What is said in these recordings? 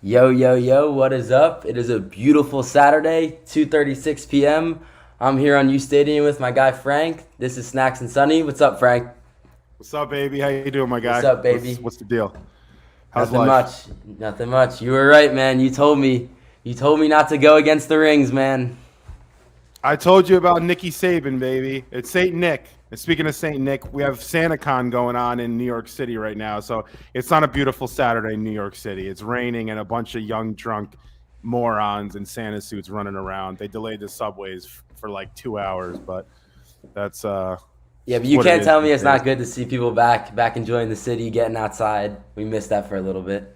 Yo, yo, yo, what is up? It is a beautiful Saturday, 2:36 p.m. I'm here on uSTADIUM with my guy Frank. This is Snacks And Sonny. What's up, Frank? What's up, baby? How you doing, my What's guy? up, What's baby? what's the deal? How's Nothing life? much. Nothing much. You were right, man. You told me. You told me not to go against the rings, man. I told you about Nicky Saban, baby. It's Saint Nick. And speaking of Saint Nick, we have SantaCon going on in New York City right now. So it's not a beautiful Saturday in New York City. It's raining and a bunch of young drunk morons in Santa suits running around. They delayed the subways for like 2 hours, but that's Yeah, but you what it can't is tell me these it's days. not good to see people back enjoying the city, getting outside. We missed that for a little bit.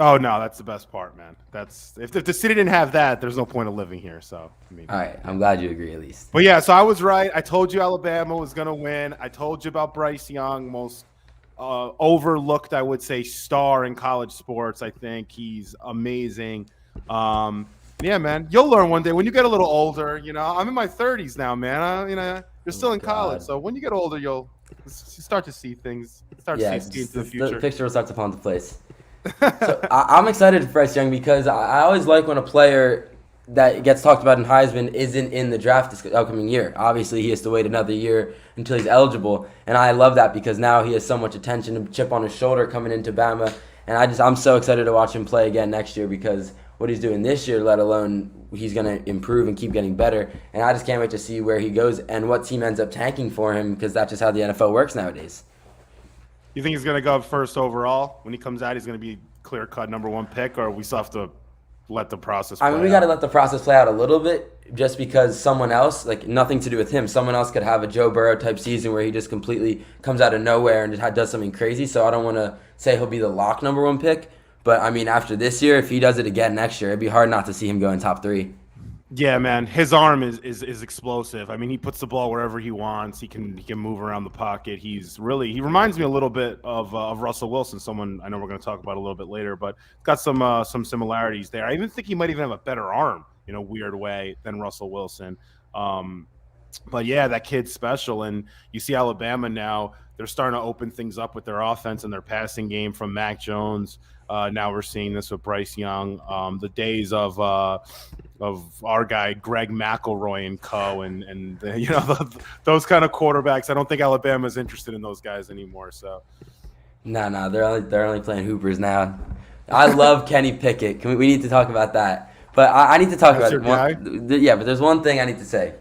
Oh no, that's the best part, man. That's if the city didn't have that, there's no point of living here. So I mean. All right, I'm glad you agree at least. But yeah, so I was right. I told you Alabama was going to win. I told you about Bryce Young, most overlooked, I would say, star in college sports. I think he's amazing. Yeah, man, you'll learn one day when you get a little older. I'm in my 30s now, man. You're Oh still my in college, God. so when you get older, you'll start to see things, start Yeah, to see into the the future. picture will start to fall into place. So I'm excited for Bryce Young because I always like when a player that gets talked about in Heisman isn't in the draft this upcoming year. Obviously, he has to wait another year until he's eligible, and I love that because now he has so much attention and chip on his shoulder coming into Bama, and I'm so excited to watch him play again next year because what he's doing this year, let alone he's going to improve and keep getting better, and I just can't wait to see where he goes and what team ends up tanking for him because that's just how the NFL works nowadays. You think he's going to go first overall when he comes out? He's going to be clear cut number one pick, or we still have to let the process I mean, play we got to out? let the process play out a little bit just because someone else, like nothing to do with him, someone else could have a Joe Burrow type season where he just completely comes out of nowhere and just does something crazy. So I don't want to say he'll be the lock number one pick. But I mean, after this year, if he does it again next year, it'd be hard not to see him go in top three. Yeah, man, his arm is explosive. I mean, he puts the ball wherever he wants. He can move around the pocket. He reminds me a little bit of Russell Wilson, someone I know we're going to talk about a little bit later, but got some similarities there. I even think he might even have a better arm in a weird way than Russell Wilson. Um, but yeah, that kid's special, and you see Alabama now. They're starting to open things up with their offense and their passing game from Mac Jones. Now we're seeing this with Bryce Young. The days of our guy Greg McElroy and co. and those kind of quarterbacks. I don't think Alabama's interested in those guys anymore. So No, they're only playing hoopers now. I love Kenny Pickett. We need to talk about that. But I need to talk that's about your guy. yeah. But there's one thing I need to say.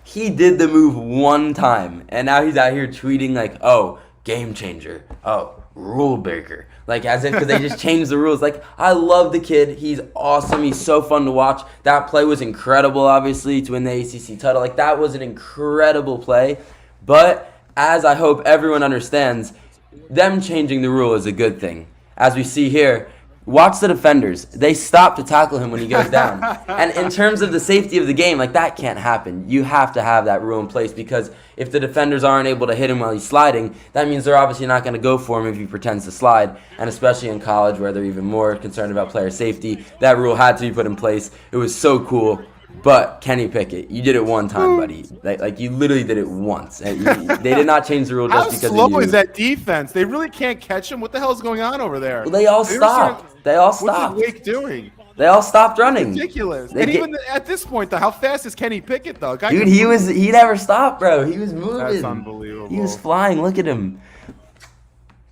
He did the move one time, and now he's out here tweeting like, "Oh, game changer. Oh, rule breaker." Like as if because they just changed the rules. Like I love the kid. He's awesome. He's so fun to watch. That play was incredible. Obviously to win the ACC title, like that was an incredible play. But as I hope everyone understands, them changing the rule is a good thing. As we see here, watch the defenders. They stop to tackle him when he goes down. And in terms of the safety of the game, like that can't happen. You have to have that rule in place because if the defenders aren't able to hit him while he's sliding, that means they're obviously not going to go for him if he pretends to slide. And especially in college where they're even more concerned about player safety, that rule had to be put in place. It was so cool. But Kenny Pickett, you did it one time, buddy. Like you literally did it once. And they did not change the rule How just because slow of you. is that defense? They really can't catch him. What the hell is going on over there? Well, they all stopped. They all What's stopped. Wake doing? They all stopped running. Ridiculous. They And get- even at this point, though, how fast is Kenny Pickett, though? Guy Dude, can he move. never stopped, bro. He was moving. That's unbelievable. He was flying. Look at him.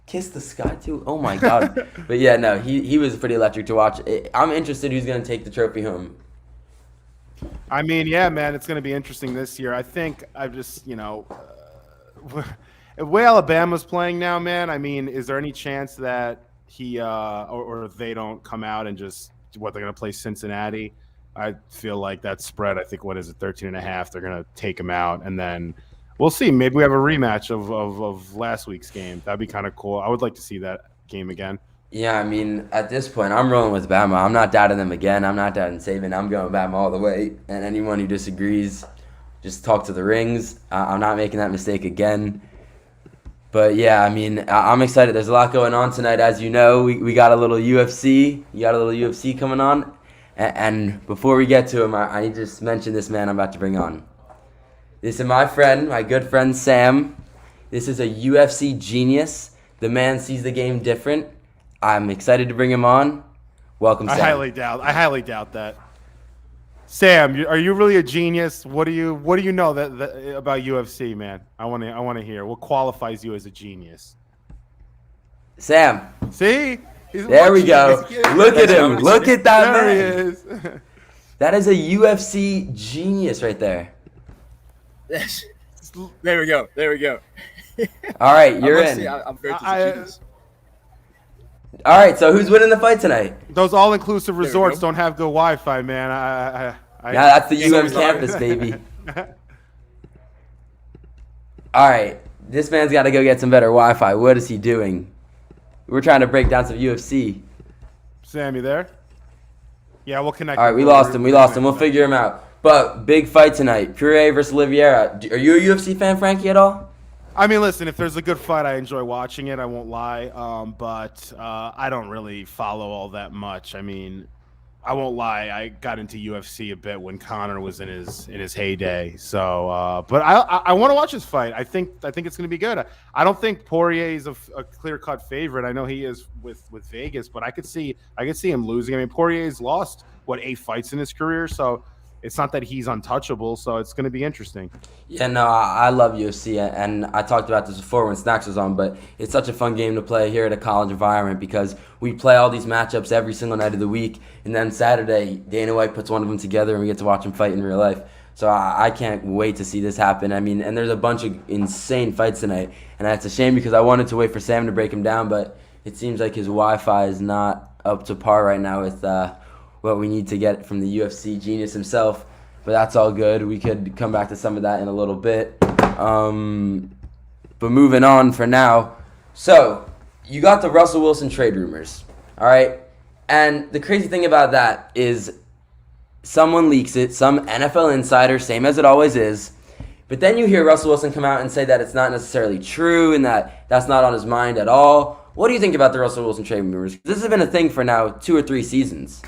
Kiss the sky too. Oh my god. But yeah, no, he was pretty electric to watch. I'm interested who's gonna take the trophy home. I mean, yeah, man, it's going to be interesting this year. I think I've just, the way Alabama's playing now, man. I mean, is there any chance that he or they don't come out and just they're going to play Cincinnati? I feel like that spread. I think what is it, 13.5? They're going to take him out, and then we'll see. Maybe we have a rematch of last week's game. That'd be kind of cool. I would like to see that game again. Yeah, I mean, at this point, I'm rolling with Bama. I'm not doubting them again. I'm not doubting Saban. I'm going Bama all the way. And anyone who disagrees, just talk to the rings. I'm not making that mistake again. But yeah, I mean, I'm excited. There's a lot going on tonight, as you know. We got a little UFC. You got a little UFC coming on. And before we get to him, I need to just mention this man I'm about to bring on. This is my friend, my good friend Sam. This is a UFC genius. The man sees the game different. I'm excited to bring him on. Welcome, Sam. I highly doubt that. Sam, are you really a genius? What do you know that about UFC, man? I want to hear. What qualifies you as a genius? Sam. See? There we go. Look at him. Look at that man. There he is. That is a UFC genius right there. There we go. All right, you're in. I'm very genius. All right, so who's winning the fight tonight? Those all-inclusive resorts don't have good Wi-Fi, man. Yeah, that's the UM campus, baby. All right, this man's got to go get some better Wi-Fi. What is he doing? We're trying to break down some UFC. Sam, you there? Yeah, we'll connect. All right, we lost him. We'll figure him out. But big fight tonight. Poirier versus Oliveira. Are you a UFC fan, Frankie, at all? I mean, listen, if there's a good fight, I enjoy watching it. I won't lie. But I don't really follow all that much. I mean, I won't lie. I got into UFC a bit when Connor was in his heyday. So, but I want to watch this fight. I think it's going to be good. I don't think Poirier is a clear-cut favorite. I know he is with Vegas, but I could see him losing. I mean, Poirier's lost 8 fights in his career, so it's not that he's untouchable. So it's going to be interesting. Yeah, no, I love UFC, and I talked about this before when Snacks was on, but it's such a fun game to play here at a college environment because we play all these matchups every single night of the week, and then Saturday, Dana White puts one of them together, and we get to watch them fight in real life. So I can't wait to see this happen. I mean, and there's a bunch of insane fights tonight, and it's a shame because I wanted to wait for Sam to break him down, but it seems like his Wi-Fi is not up to par right now with what we need to get from the UFC genius himself. But that's all good. We could come back to some of that in a little bit. But moving on for now. So, you got the Russell Wilson trade rumors. All right? And the crazy thing about that is someone leaks it, some NFL insider, same as it always is. But then you hear Russell Wilson come out and say that it's not necessarily true and that that's not on his mind at all. What do you think about the Russell Wilson trade rumors? This has been a thing for now 2 or 3 seasons.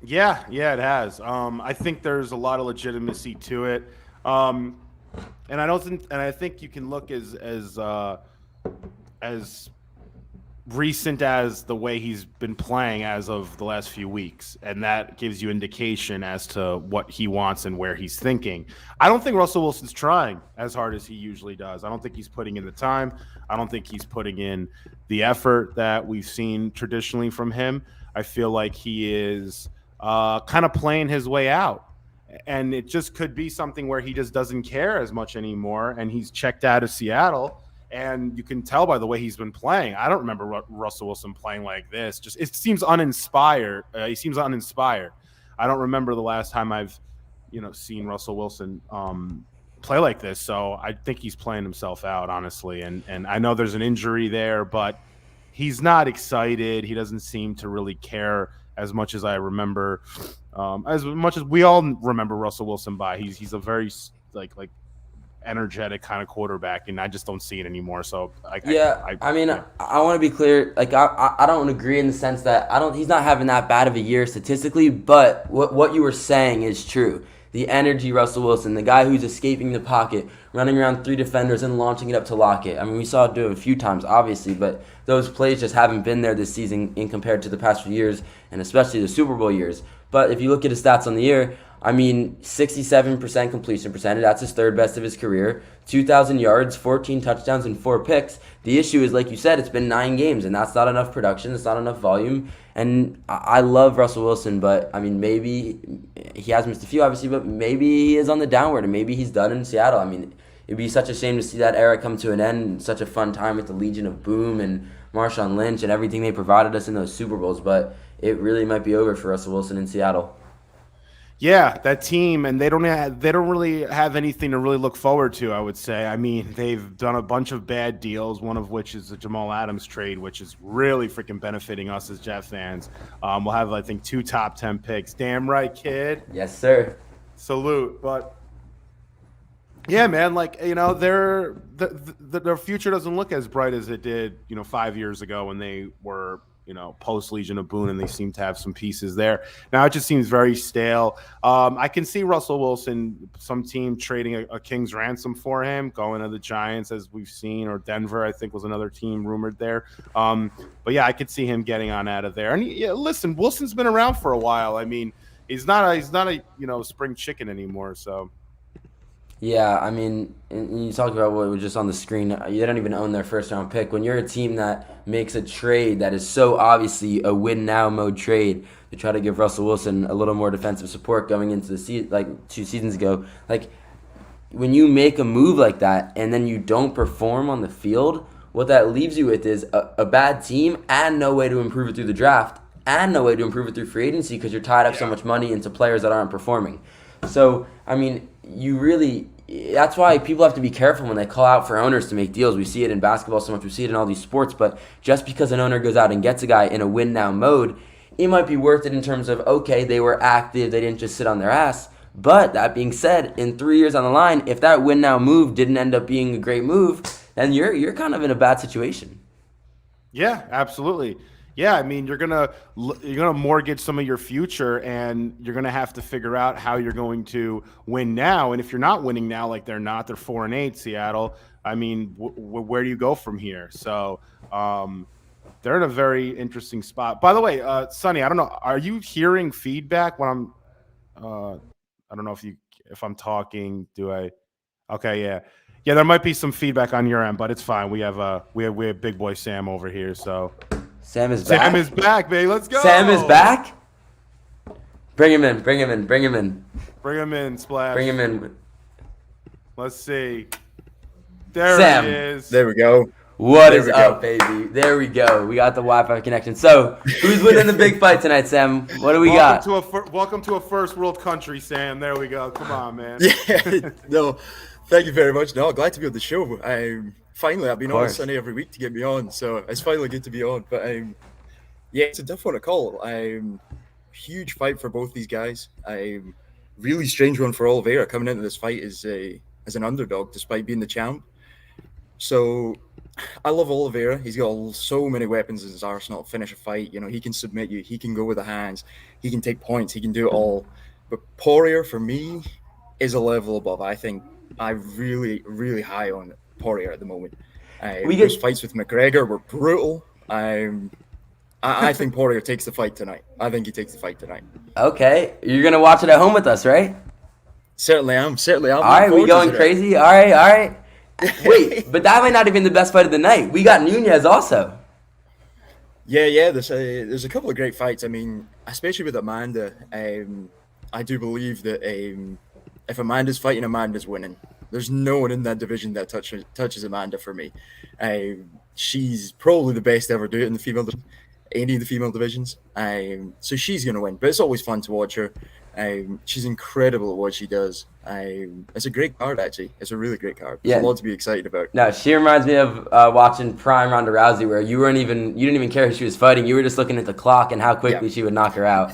Yeah, it has. I think there's a lot of legitimacy to it, and I think you can look as recent as the way he's been playing as of the last few weeks, and that gives you indication as to what he wants and where he's thinking. I don't think Russell Wilson's trying as hard as he usually does. I don't think he's putting in the time. I don't think he's putting in the effort that we've seen traditionally from him. I feel like he is kind of playing his way out. And it just could be something where he just doesn't care as much anymore, and he's checked out of Seattle. And you can tell by the way he's been playing. I don't remember Russell Wilson playing like this. Just it seems uninspired. He seems uninspired. I don't remember the last time I've, seen Russell Wilson play like this. So I think he's playing himself out, honestly. And I know there's an injury there, but he's not excited. He doesn't seem to really care as much as I remember, as much as we all remember Russell Wilson by. He's a very like energetic kind of quarterback, and I just don't see it anymore. So I want to be clear. Like I don't agree in the sense that he's not having that bad of a year statistically, but what you were saying is true. The energy, Russell Wilson, the guy who's escaping the pocket, running around 3 defenders and launching it up to Lockett. I mean, we saw it do it a few times, obviously, but those plays just haven't been there this season in compared to the past few years, and especially the Super Bowl years. But if you look at his stats on the year, I mean, 67% completion percentage. That's his 3rd best of his career. 2,000 yards, 14 touchdowns, and 4 picks. The issue is, like you said, it's been 9 games, and that's not enough production. It's not enough volume. And I love Russell Wilson, but, I mean, maybe he has missed a few, obviously, but maybe he is on the downward, and maybe he's done in Seattle. I mean, it'd be such a shame to see that era come to an end. Such a fun time with the Legion of Boom and Marshawn Lynch and everything they provided us in those Super Bowls, but it really might be over for Russell Wilson in Seattle. Yeah, that team, and they don't really have anything to really look forward to, I would say. I mean, they've done a bunch of bad deals, one of which is the Jamal Adams trade, which is really freaking benefiting us as Jets fans. We'll have, I think, 2 top 10 picks. Damn right, kid. Yes, sir. Salute. But, yeah, man, their future doesn't look as bright as it did, 5 years ago when they were post Legion of Boone, and they seem to have some pieces there. Now it just seems very stale. I can see Russell Wilson, some team trading a king's ransom for him, going to the Giants as we've seen, or Denver, I think was another team rumored there. But yeah, I could see him getting on out of there. And listen, Wilson's been around for a while. I mean, he's not a spring chicken anymore. So. Yeah, I mean, and you talked about what was just on the screen. You don't even own their first-round pick. When you're a team that makes a trade that is so obviously a win-now mode trade to try to give Russell Wilson a little more defensive support going into the season, like 2 seasons ago, like when you make a move like that and then you don't perform on the field, what that leaves you with is a bad team and no way to improve it through the draft and no way to improve it through free agency because you're tied up so much money into players that aren't performing. So, I mean, that's why people have to be careful when they call out for owners to make deals. We see it in basketball so much, we see it in all these sports, but just because an owner goes out and gets a guy in a win-now mode, it might be worth it in terms of, okay, they were active, they didn't just sit on their ass. But that being said, in 3 years on the line, if that win-now move didn't end up being a great move, then you're kind of in a bad situation. Yeah, absolutely. Yeah, I mean, you're gonna mortgage some of your future, and you're gonna have to figure out how you're going to win now. And if you're not winning now, like they're 4-8, Seattle. I mean, where do you go from here? So they're in a very interesting spot. By the way, Sonny, I don't know, are you hearing feedback when I'm? I don't know if I'm talking. Do I? Okay, yeah. Yeah, there might be some feedback on your end, but it's fine. We have big boy Sam over here, so. Sam is back. Sam is back, baby. Let's go. Sam is back? Bring him in. Bring him in, Splash. Bring him in. Let's see. There Sam. he is. There we go. What is up, baby? There we go. We got the Wi-Fi connection. So, who's winning the big fight tonight, Sam? What do we got? Welcome to a first world country, Sam. There we go. Come on, man. Yeah, no, thank you very much. No, glad to be on the show. I've been on Sunday every week to get me on, so it's finally good to be on. But yeah, it's a tough one to call. Huge fight for both these guys. Really strange one for Oliveira coming into this fight as an underdog, despite being the champ. So I love Oliveira. He's got so many weapons in his arsenal to finish a fight. He can submit you. He can go with the hands. He can take points. He can do it all. But Poirier, for me, is a level above. I think I'm really, really high on Poirier at the moment. Those fights with McGregor were brutal. I think Poirier takes the fight tonight. I think he takes the fight tonight. Okay. You're going to watch it at home with us, right? Certainly am. All right, we going crazy? All right. Wait, but that might not have been the best fight of the night. We got Nunez also. Yeah. There's a couple of great fights. I mean, especially with Amanda, I do believe that if Amanda's fighting, Amanda's winning. There's no one in that division that touches Amanda for me. She's probably the best to ever do it in any of the female divisions. So she's going to win. But it's always fun to watch her. She's incredible at what she does. It's a great card, actually. It's a really great card. Yeah. There's a lot to be excited about. No, she reminds me of watching Prime Ronda Rousey, where you didn't even care who she was fighting. You were just looking at the clock and how quickly she would knock her out.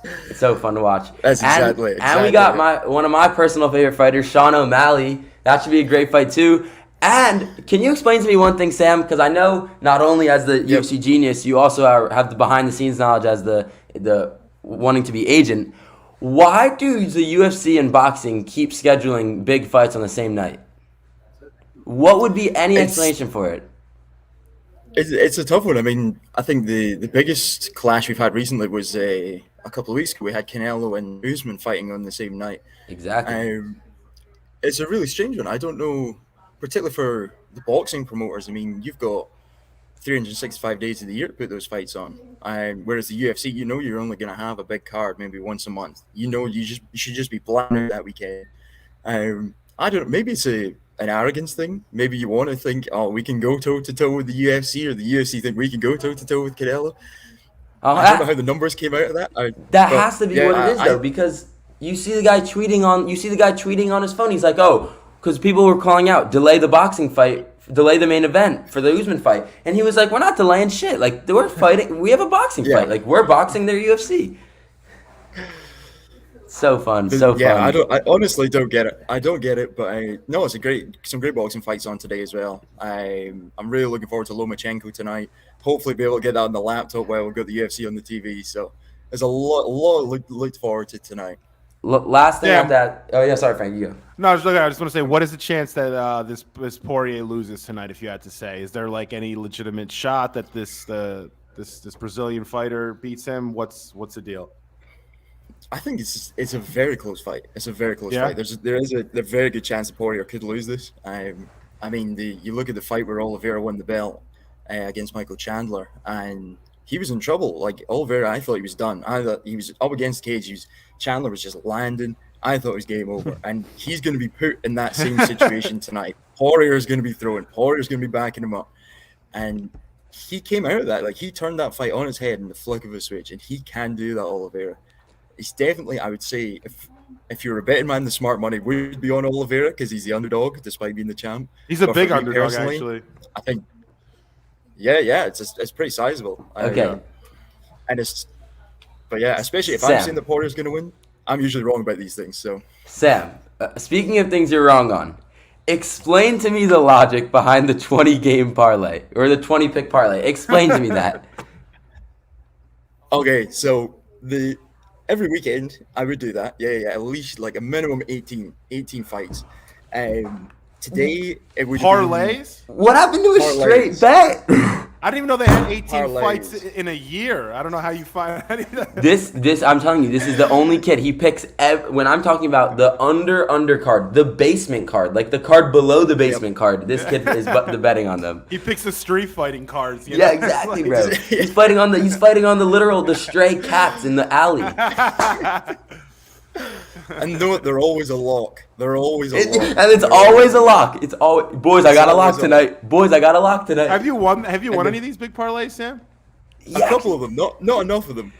It's so fun to watch. That's exactly. And we got one of my personal favorite fighters, Sean O'Malley. That should be a great fight too. And can you explain to me one thing, Sam? Because I know not only as the UFC genius, you also have the behind-the-scenes knowledge as the wanting to be agent. Why do the UFC and boxing keep scheduling big fights on the same night? What would be any explanation for it? It's a tough one. I mean, I think the biggest clash we've had recently was a couple of weeks ago. We had Canelo and Usman fighting on the same night. Exactly. It's a really strange one. I don't know, particularly for the boxing promoters. I mean, you've got 365 days of the year to put those fights on. Whereas the UFC, you're only going to have a big card maybe once a month. You should just be planning that weekend. I don't know. Maybe it's an arrogance thing. Maybe you want to think, we can go toe-to-toe with the UFC, or the UFC think we can go toe-to-toe with Canelo. I don't know how the numbers came out of that. That has to be what it is, though, because you see the guy tweeting on his phone. He's like, because people were calling out, delay the boxing fight, delay the main event for the Usman fight. And he was like, we're not delaying shit. Like, we're fighting. We have a boxing fight. Like, we're boxing their UFC. So fun, so Yeah, fun. I honestly don't get it. I don't get it, but no, it's some great boxing fights on today as well. I'm really looking forward to Lomachenko tonight. Hopefully, be able to get that on the laptop while we've got the UFC on the TV. So there's a lot looked forward to tonight. Last thing Yeah. about that. Oh yeah, sorry, Frank. You go. No, I just want to say, what is the chance that this Poirier loses tonight? If you had to say, is there like any legitimate shot that this Brazilian fighter beats him? What's the deal? I think it's a very close fight. It's a very close Yeah. fight. There is a very good chance that Poirier could lose this. I mean, you look at the fight where Oliveira won the belt against Michael Chandler, and he was in trouble. Like Oliveira, I thought he was done. I thought he was up against cage. Chandler was just landing. I thought it was game over, and he's going to be put in that same situation tonight. Poirier is going to be throwing. Poirier is going to be backing him up, and he came out of that. Like he turned that fight on his head in the flick of a switch, and he can do that, Oliveira. He's definitely, I would say, if you're a betting man, the smart money would be on Oliveira because he's the underdog despite being the champ. He's a But big for me underdog, personally, actually. I think, yeah, it's pretty sizable. Okay. But yeah, especially if Sam. I'm saying that Poirier's going to win, I'm usually wrong about these things. So Sam, speaking of things you're wrong on, explain to me the logic behind the 20-game parlay or the 20-pick parlay. Explain to me that. okay, so every weekend I would do that. Yeah, at least like a minimum 18 fights. Today it would Parlays? What happened to a straight Parlays. bet? I didn't even know they had 18 Parlays. fights in a year. I don't know how you find any of that. This I'm telling you, this is the only kid. He picks when I'm talking about the undercard, the basement card, like the card below the basement card. This kid is the betting on them. He picks the street fighting cards. You Yeah, know? exactly, It's bro. like- He's fighting on the stray cats in the alley. And know it, they're always a lock. They're always a lock. And it's always a lock. It's always boys. I got a lock tonight. Boys, I got a lock tonight. Have you won any of these big parlays, Sam? A couple of them, not enough of them,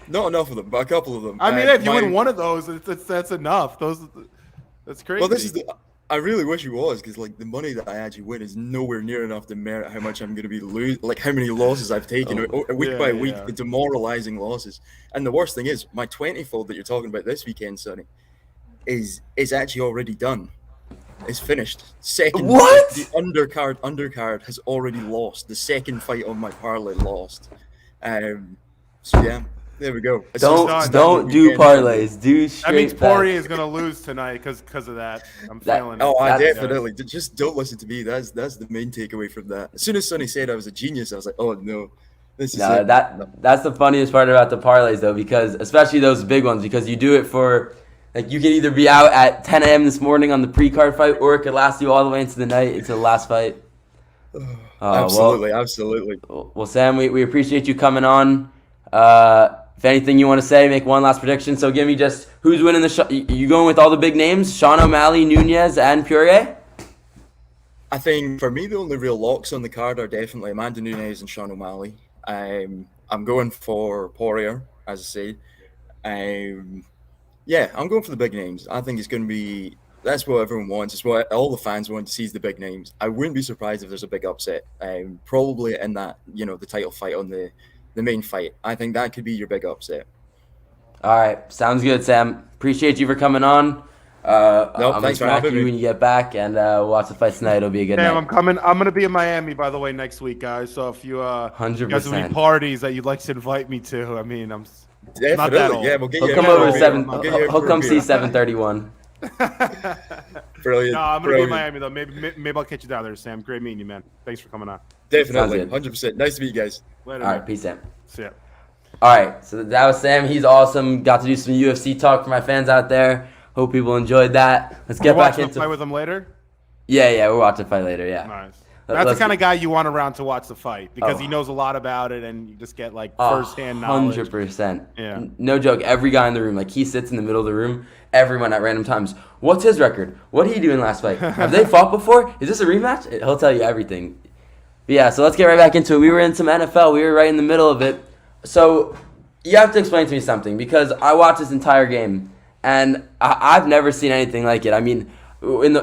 but a couple of them. I mean, if you win one of those, that's enough. That's crazy. Well, this is I really wish it was because like the money that I actually win is nowhere near enough to merit how much I'm going to be like how many losses I've taken week by week, the demoralizing losses. And the worst thing is my 20-fold that you're talking about this weekend, Sonny, is actually already done. It's finished. Second, What? The undercard has already lost. The second fight on my parlay lost. So yeah, there we go. It's just Don't do weekend. parlays. Do straight That means bets. Poirier is gonna lose tonight because of that. I'm feeling it. Oh, I That's- definitely. Just don't listen to me. That's the main takeaway from that. As soon as Sonny said I was a genius, I was like, oh no, this is No, it. that's the funniest part about the parlays though, because especially those big ones, because you do it for like you can either be out at 10 a.m. this morning on the pre-card fight, or it could last you all the way into the night, into the last fight. Absolutely. Well, Sam, we appreciate you coming on. If anything you want to say, make one last prediction. So give me just who's winning the you going with all the big names? Sean O'Malley, Nunez, and Poirier? I think for me the only real locks on the card are definitely Amanda Nunes and Sean O'Malley. I'm going for Poirier, as I say. I'm going for the big names. I think it's going to be. That's what everyone wants. It's what all the fans want to see is the big names. I wouldn't be surprised if there's a big upset. Probably in that, the title fight on the main fight. I think that could be your big upset. All right, sounds good, Sam. Appreciate you for coming on. I'm gonna thanks for smack having you me. when you get back, and we'll watch the fight tonight. It'll be a good Sam, night. I'm coming. I'm gonna be in Miami, by the way, next week, guys. So if you you guys have 100%. any parties that you'd like to invite me to, I mean, I'm Definitely. not that old. Yeah, we'll get He'll you. come out over for to a seven. beer. I'll get you out He'll for a come beer. see 731. Brilliant. No, I'm gonna be in brilliant. Miami though. Maybe I'll catch you down there, Sam. Great meeting you, man. Thanks for coming on. Definitely, Sounds good. 100%. Nice to meet you guys. Later. All man. right, peace, Sam. See ya. All right, so that was Sam. He's awesome. Got to do some UFC talk for my fans out there. Hope people enjoyed that. Let's get We're back watching the into. fight with him later. Yeah, we'll watch the fight later. Yeah. Nice. Let- That's the let's kind of guy you want around to watch the fight because Oh. he knows a lot about it, and you just get like firsthand knowledge. 100%. Yeah. No joke. Every guy in the room, like he sits in the middle of the room. Everyone at random times. What's his record? What did he do in last fight? Have they fought before? Is this a rematch? He'll tell you everything. But yeah, so let's get right back into it. We were in some NFL. We were right in the middle of it. So you have to explain to me something because I watched this entire game and I've never seen anything like it. I mean, and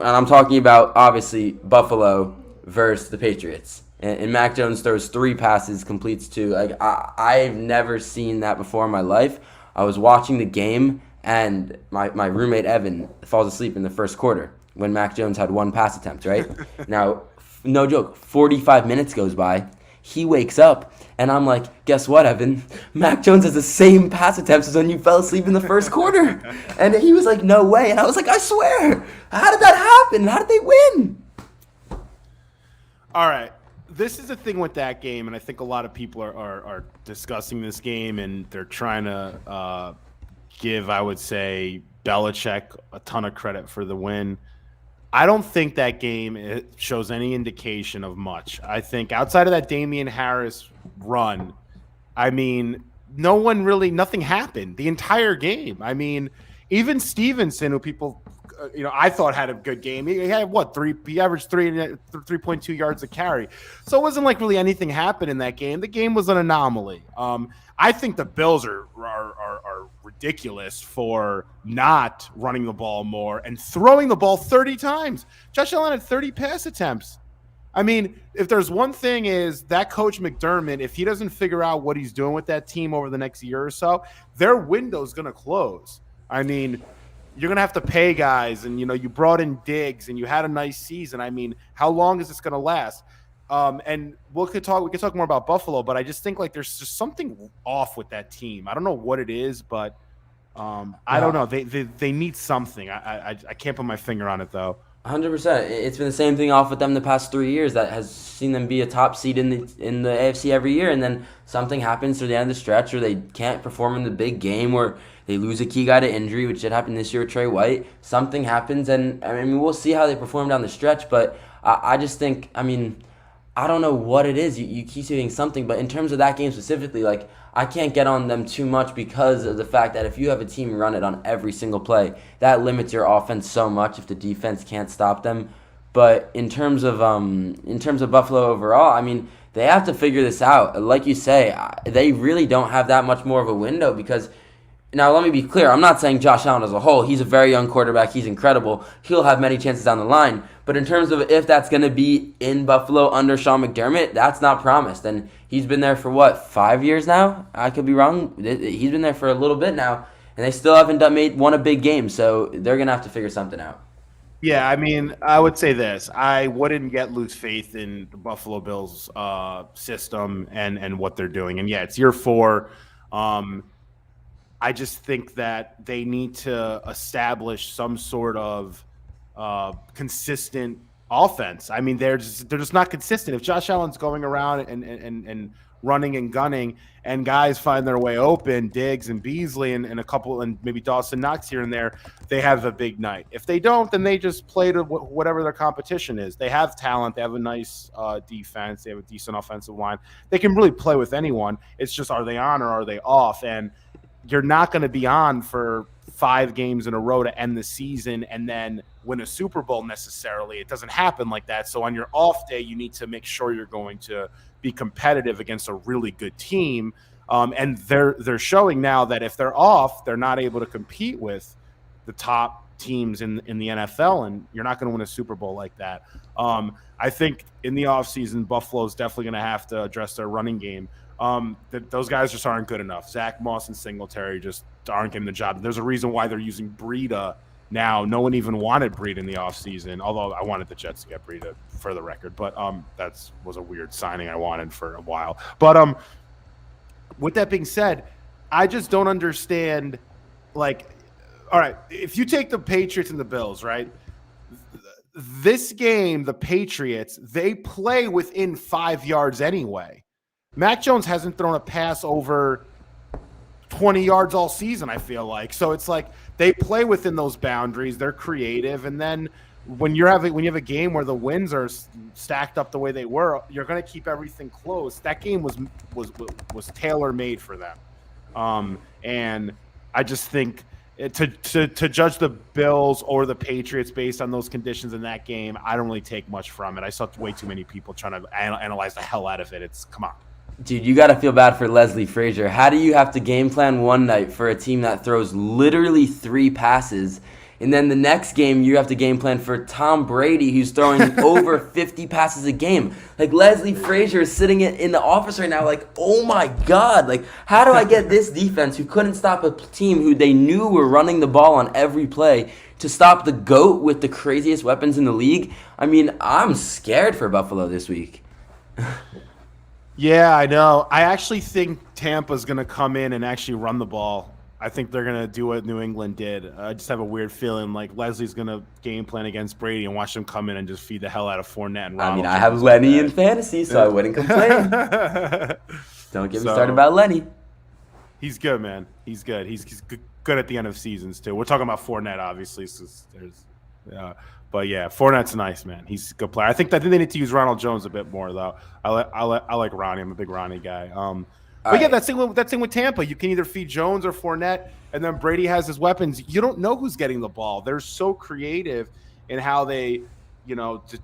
I'm talking about obviously Buffalo versus the Patriots. And Mac Jones throws 3 passes, completes 2. Like I've never seen that before in my life. I was watching the game, and my roommate Evan falls asleep in the first quarter when Mac Jones had one pass attempt, right? Now, no joke, 45 minutes goes by. He wakes up, and I'm like, guess what, Evan? Mac Jones has the same pass attempts as when you fell asleep in the first quarter. And he was like, no way. And I was like, I swear. How did that happen? How did they win? All right. This is the thing with that game, and I think a lot of people are discussing this game, and they're trying to give, I would say, Belichick a ton of credit for the win. I don't think that game shows any indication of much. I think outside of that Damian Harris run, I mean, nothing happened the entire game. I mean, even Stevenson, who people, I thought had a good game. He had he averaged 3.2 yards a carry. So it wasn't like really anything happened in that game. The game was an anomaly. I think the Bills are ridiculous for not running the ball more and throwing the ball 30 times. Josh Allen had 30 pass attempts. I mean, if there's one thing is that Coach McDermott, if he doesn't figure out what he's doing with that team over the next year or so, their window's going to close. I mean, you're going to have to pay guys, and, you brought in Diggs, and you had a nice season. I mean, how long is this going to last? And we could talk more about Buffalo, but I just think like there's just something off with that team. I don't know what it is, but I don't know. They need something. I can't put my finger on it though. 100%. It's been the same thing off with them the past 3 years that has seen them be a top seed in the AFC every year, and then something happens to the end of the stretch, or they can't perform in the big game, or they lose a key guy to injury, which did happen this year with Trey White. Something happens, and I mean we'll see how they perform down the stretch, but I just think, I mean, I don't know what it is. You keep saying something, but in terms of that game specifically, like, I can't get on them too much because of the fact that if you have a team run it on every single play, that limits your offense so much if the defense can't stop them. But in terms of Buffalo overall, I mean, they have to figure this out. Like you say, they really don't have that much more of a window because. Now, let me be clear. I'm not saying Josh Allen as a whole. He's a very young quarterback. He's incredible. He'll have many chances down the line. But in terms of if that's going to be in Buffalo under Sean McDermott, that's not promised. And he's been there for, 5 years now? I could be wrong. He's been there for a little bit now. And they still haven't won a big game. So they're going to have to figure something out. Yeah, I mean, I would say this. I wouldn't lose faith in the Buffalo Bills system and what they're doing. And, yeah, it's year 4. I just think that they need to establish some sort of consistent offense. I mean, they're just not consistent. If Josh Allen's going around and running and gunning, and guys find their way open, Diggs and Beasley and a couple, and maybe Dawson Knox here and there, they have a big night. If they don't, then they just play to whatever their competition is. They have talent. They have a nice defense. They have a decent offensive line. They can really play with anyone. It's just, are they on or are they off? And you're not going to be on for 5 games in a row to end the season and then win a Super Bowl necessarily. It doesn't happen like that. So on your off day, you need to make sure you're going to be competitive against a really good team. And they're showing now that if they're off, they're not able to compete with the top teams in the NFL, and you're not going to win a Super Bowl like that. I think in the offseason, Buffalo's definitely going to have to address their running game. Those guys just aren't good enough. Zach Moss and Singletary just aren't getting the job. There's a reason why they're using Breida now. No one even wanted Breida in the offseason, although I wanted the Jets to get Breida for the record. But that was a weird signing I wanted for a while. But with that being said, I just don't understand, like, all right, if you take the Patriots and the Bills, right, this game, the Patriots, they play within 5 yards anyway. Mac Jones hasn't thrown a pass over 20 yards all season, I feel like. So it's like they play within those boundaries. They're creative. And then when you have a game where the wins are stacked up the way they were, you're going to keep everything close. That game was tailor-made for them. And I just think to judge the Bills or the Patriots based on those conditions in that game, I don't really take much from it. I saw way too many people trying to analyze the hell out of it. Come on. Dude, you got to feel bad for Leslie Frazier. How do you have to game plan one night for a team that throws literally 3 passes And then the next game, you have to game plan for Tom Brady, who's throwing over 50 passes a game. Like, Leslie Frazier is sitting in the office right now like, oh my God. Like, how do I get this defense, who couldn't stop a team who they knew were running the ball on every play, to stop the GOAT with the craziest weapons in the league? I mean, I'm scared for Buffalo this week. Yeah, I know. I actually think Tampa's going to come in and actually run the ball. I think they're going to do what New England did. I just have a weird feeling like Leslie's going to game plan against Brady and watch them come in and just feed the hell out of Fournette and Ronald. I mean, I have Lenny in fantasy, so I wouldn't complain. Don't get me started about Lenny. He's good, man. He's good. He's good at the end of seasons, too. We're talking about Fournette, obviously. So but, yeah, Fournette's nice, man. He's a good player. I think they need to use Ronald Jones a bit more, though. I like Ronnie. I'm a big Ronnie guy. But yeah, that thing with Tampa, you can either feed Jones or Fournette, and then Brady has his weapons. You don't know who's getting the ball. They're so creative in how they,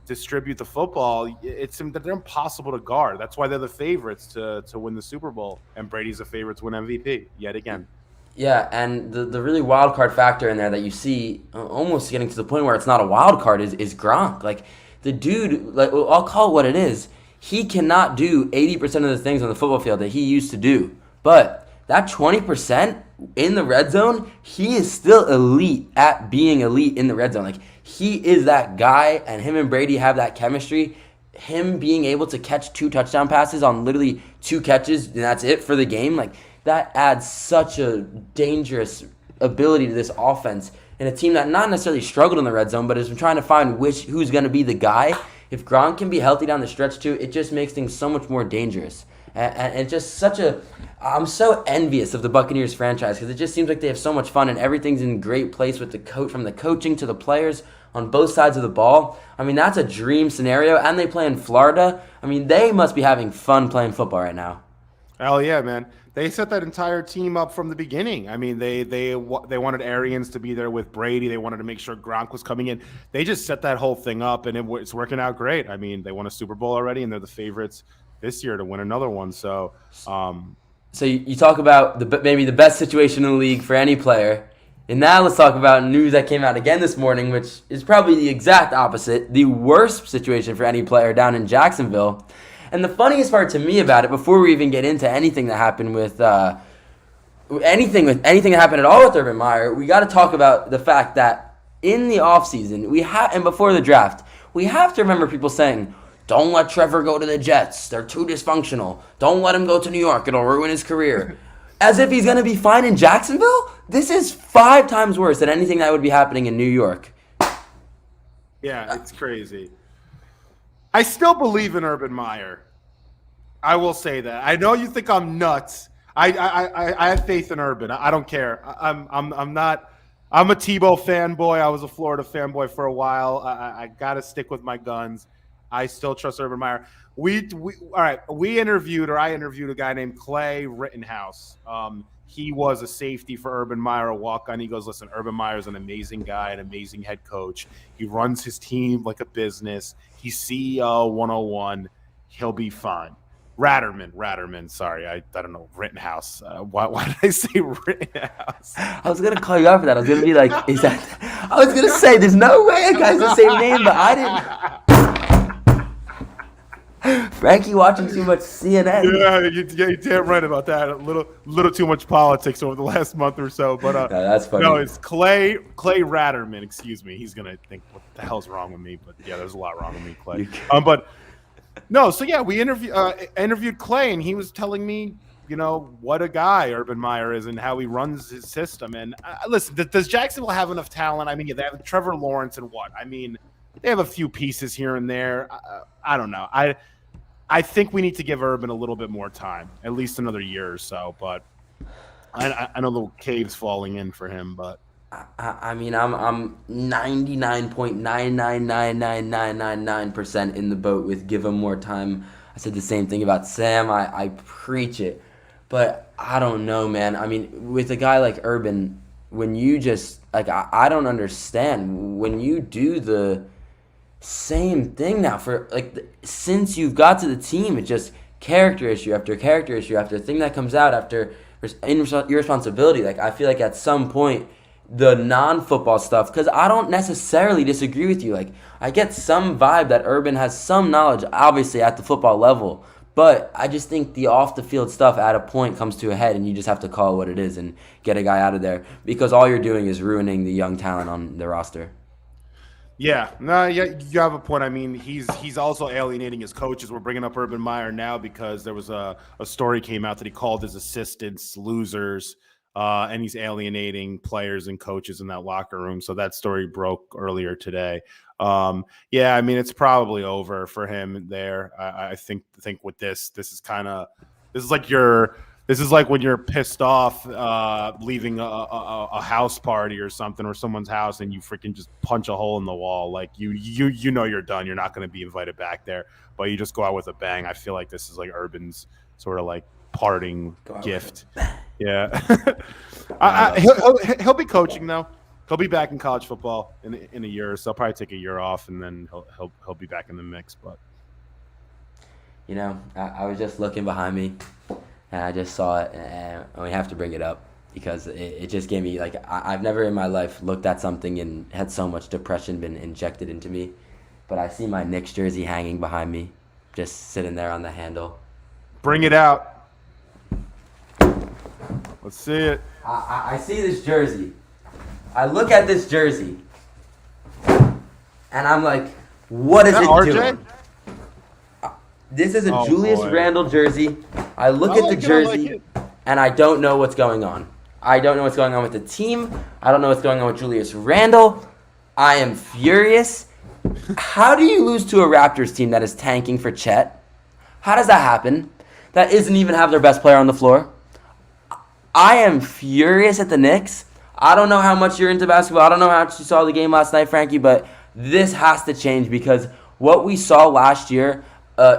distribute the football. They're impossible to guard. That's why they're the favorites to win the Super Bowl, and Brady's a favorite to win MVP yet again. Yeah, and the really wild card factor in there that you see almost getting to the point where it's not a wild card is Gronk. Like, the dude, like, I'll call it what it is. He cannot do 80% of the things on the football field that he used to do. But that 20% in the red zone, he is still elite at being elite in the red zone. Like, he is that guy, and him and Brady have that chemistry. Him being able to catch 2 touchdown passes on literally 2 catches, and that's it for the game, like, that adds such a dangerous ability to this offense. And a team that not necessarily struggled in the red zone, but has been trying to find who's going to be the guy. If Gronk can be healthy down the stretch too, it just makes things so much more dangerous. And it's just I'm so envious of the Buccaneers franchise because it just seems like they have so much fun and everything's in great place with the coach, from the coaching to the players on both sides of the ball. I mean, that's a dream scenario. And they play in Florida. I mean, they must be having fun playing football right now. Hell yeah, man. They set that entire team up from the beginning. I mean, they wanted Arians to be there with Brady. They wanted to make sure Gronk was coming in. They just set that whole thing up, and it's working out great. I mean, they won a Super Bowl already, and they're the favorites this year to win another one. So, so you talk about maybe the best situation in the league for any player, and now let's talk about news that came out again this morning, which is probably the exact opposite, the worst situation for any player down in Jacksonville. And the funniest part to me about it, before we even get into anything that happened with anything that happened at all with Urban Meyer, we got to talk about the fact that in the offseason, and before the draft, we have to remember people saying, don't let Trevor go to the Jets. They're too dysfunctional. Don't let him go to New York. It'll ruin his career. As if he's going to be fine in Jacksonville? This is 5 times worse than anything that would be happening in New York. Yeah, it's crazy. I still believe in Urban Meyer. I will say that. I know you think I'm nuts. I have faith in Urban. I don't care. I'm not. I'm a Tebow fanboy. I was a Florida fanboy for a while. I got to stick with my guns. I still trust Urban Meyer. I interviewed a guy named Clay Rittenhouse. He was a safety for Urban Meyer, a walk-on. He goes, listen, Urban Meyer's an amazing guy, an amazing head coach. He runs his team like a business. He's CEO 101. He'll be fine. Ratterman. Sorry, I don't know. Rittenhouse. Why did I say Rittenhouse? I was going to call you out for that. I was going to be like, is that... I was going to say, there's no way a guy's the same name, but I didn't... Frankie watching too much CNN. Yeah, you're damn right about that. A little too much politics over the last month or so. But no, that's funny. No, it's Clay Ratterman. Excuse me. He's gonna think, what the hell's wrong with me? But yeah, there's a lot wrong with me, Clay. But no. So yeah, we interviewed Clay, and he was telling me, what a guy Urban Meyer is and how he runs his system. And listen, does Jacksonville have enough talent? I mean, yeah, they have Trevor Lawrence and what? I mean, they have a few pieces here and there. I don't know. I think we need to give Urban a little bit more time, at least another year or so. But I know the cave's falling in for him. But I mean, I'm 99.999999% in the boat with give him more time. I said the same thing about Sam. I preach it, but I don't know, man. I mean, with a guy like Urban, when you just I don't understand when you do the same thing now for since you've got to the team, it's just character issue after thing that comes out after irresponsibility. I feel like at some point the non-football stuff, because I don't necessarily disagree with you. Like, I get some vibe that Urban has some knowledge, obviously, at the football level. But I just think the off-the-field stuff at a point comes to a head, and you just have to call it what it is and get a guy out of there, because all you're doing is ruining the young talent on the roster. Yeah, no, yeah, you have a point. I mean, he's also alienating his coaches. We're bringing up Urban Meyer now because there was a story came out that he called his assistants losers, and he's alienating players and coaches in that locker room. So that story broke earlier today. Yeah, I mean, it's probably over for him there. I think with this is like when you're pissed off leaving a house party or something, or someone's house, and you freaking just punch a hole in the wall. Like you know you're done. You're not going to be invited back there, but you just go out with a bang. I feel like this is like Urban's sort of like parting gift. Yeah, he'll be coaching though. He'll be back in college football in a year or so. He'll probably take a year off, and then he'll be back in the mix. But you know, I was just looking behind me. And I just saw it, and we have to bring it up because it just gave me, like, I've never in my life looked at something and had so much depression been injected into me. But I see my Knicks jersey hanging behind me, just sitting there on the handle. Bring it out. Let's see it. I see this jersey. I look at this jersey, and I'm like, what is it doing? This is a Julius Randle jersey. I look at the jersey, and I don't know what's going on. I don't know what's going on with the team. I don't know what's going on with Julius Randle. I am furious. How do you lose to a Raptors team that is tanking for Chet? How does that happen? That isn't even have their best player on the floor. I am furious at the Knicks. I don't know how much you're into basketball. I don't know how much you saw the game last night, Frankie, but this has to change because what we saw last year,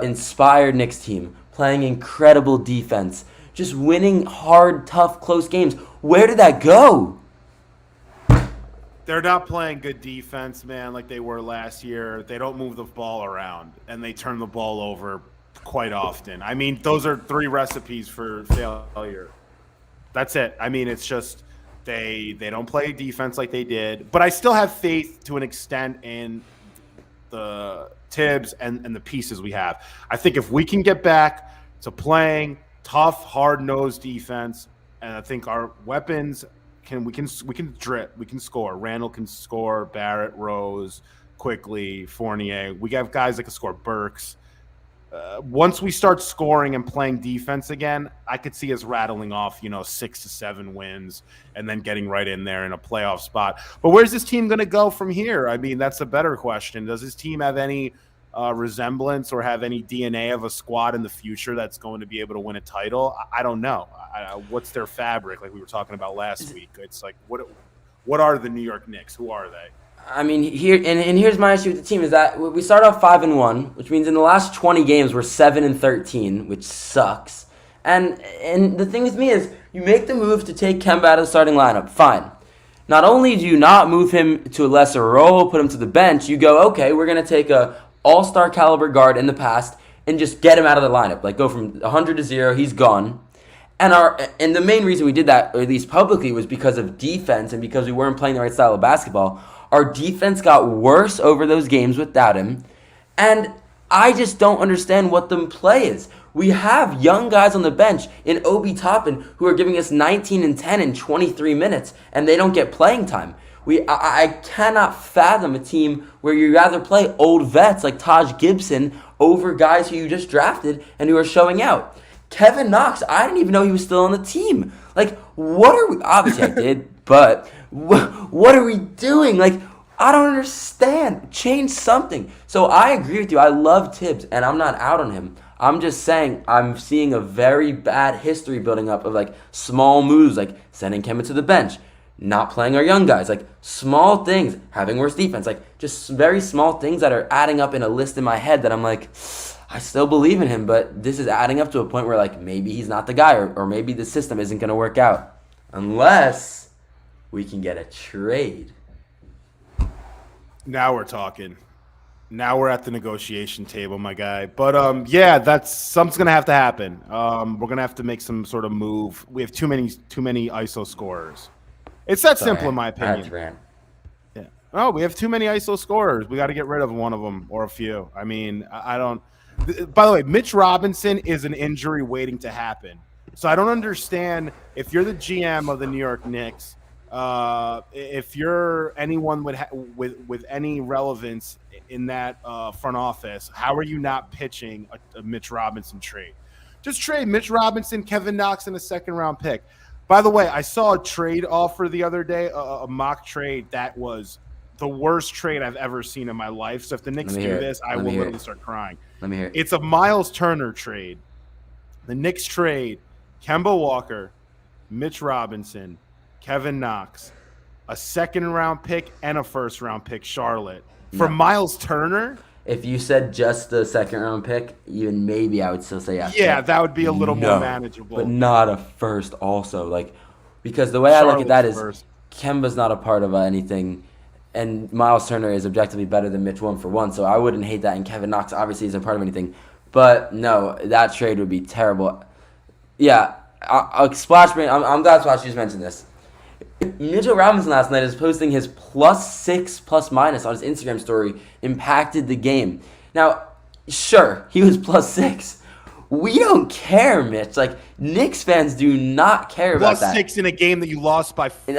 inspired Knicks team, playing incredible defense, just winning hard, tough, close games. Where did that go? They're not playing good defense, man, like they were last year. They don't move the ball around, and they turn the ball over quite often. I mean, those are 3 recipes for failure. That's it. I mean, it's just they don't play defense like they did. But I still have faith to an extent in the Tibbs and the pieces we have. I think if we can get back to playing tough, hard-nosed defense, and I think our weapons we can drip, we can score. Randall can score, Barrett, Rose, quickly, Fournier. We have guys that can score. Burks. Once we start scoring and playing defense again, I could see us rattling off, 6 to 7 wins and then getting right in there in a playoff spot. But where's this team going to go from here? I mean, that's a better question. Does this team have any resemblance or have any DNA of a squad in the future that's going to be able to win a title? I don't know. What's their fabric, like we were talking about last week? It's like, what are the New York Knicks? Who are they? I mean, here's my issue with the team is that we start off 5-1, which means in the last 20 games we're 7-13, which sucks. And the thing with me is, you make the move to take Kemba out of the starting lineup, fine. Not only do you not move him to a lesser role, put him to the bench, you go, okay, we're gonna take a all-star caliber guard in the past and just get him out of the lineup, like go from 100 to 0, he's gone. And the main reason we did that, or at least publicly, was because of defense and because we weren't playing the right style of basketball. Our defense got worse over those games without him, and I just don't understand what the play is. We have young guys on the bench in Obi Toppin who are giving us 19 and 10 in 23 minutes, and they don't get playing time. I cannot fathom a team where you rather play old vets like Taj Gibson over guys who you just drafted and who are showing out. Kevin Knox, I didn't even know he was still on the team. Like, what are we... Obviously, I did, but what are we doing? Like, I don't understand. Change something. So I agree with you. I love Tibbs, and I'm not out on him. I'm just saying I'm seeing a very bad history building up of, like, small moves, like sending Kemba to the bench, not playing our young guys, like small things, having worse defense, like just very small things that are adding up in a list in my head that I'm like, I still believe in him, but this is adding up to a point where, like, maybe he's not the guy, or maybe the system isn't going to work out unless we can get a trade. Now we're talking. Now we're at the negotiation table, my guy. But yeah, that's something's gonna have to happen. We're gonna have to make some sort of move. We have too many ISO scorers. It's that simple in my opinion. That's Rant. Yeah. Oh, we have too many ISO scorers. We got to get rid of one of them or a few. I mean, I don't. By the way, Mitch Robinson is an injury waiting to happen. So I don't understand if you're the GM of the New York Knicks, if you're anyone with any relevance in that front office, how are you not pitching a Mitch Robinson trade? Just trade Mitch Robinson, Kevin Knox, and a second-round pick. By the way, I saw a trade offer the other day, a mock trade that was the worst trade I've ever seen in my life. So if the Knicks do this, I will literally start crying. Let me hear it. It's a Miles Turner trade. The Knicks trade Kemba Walker, Mitch Robinson, Kevin Knox, a second-round pick, and a first-round pick, Charlotte, for Miles Turner. If you said just the second-round pick, even maybe I would still say yes. Yeah, that would be a little more manageable. But not a first also. Like, because the way I look at that is Kemba's not a part of anything, and Miles Turner is objectively better than Mitch 1-for-1, so I wouldn't hate that, and Kevin Knox obviously isn't part of anything. But, no, that trade would be terrible. Yeah, Splash, I'm glad Splash just mentioned this. Mitchell Robinson last night is posting his +6 ± on his Instagram story impacted the game. Now, sure, he was +6. We don't care, Mitch. Like, Knicks fans do not care about that. +6 in a game that you lost by 3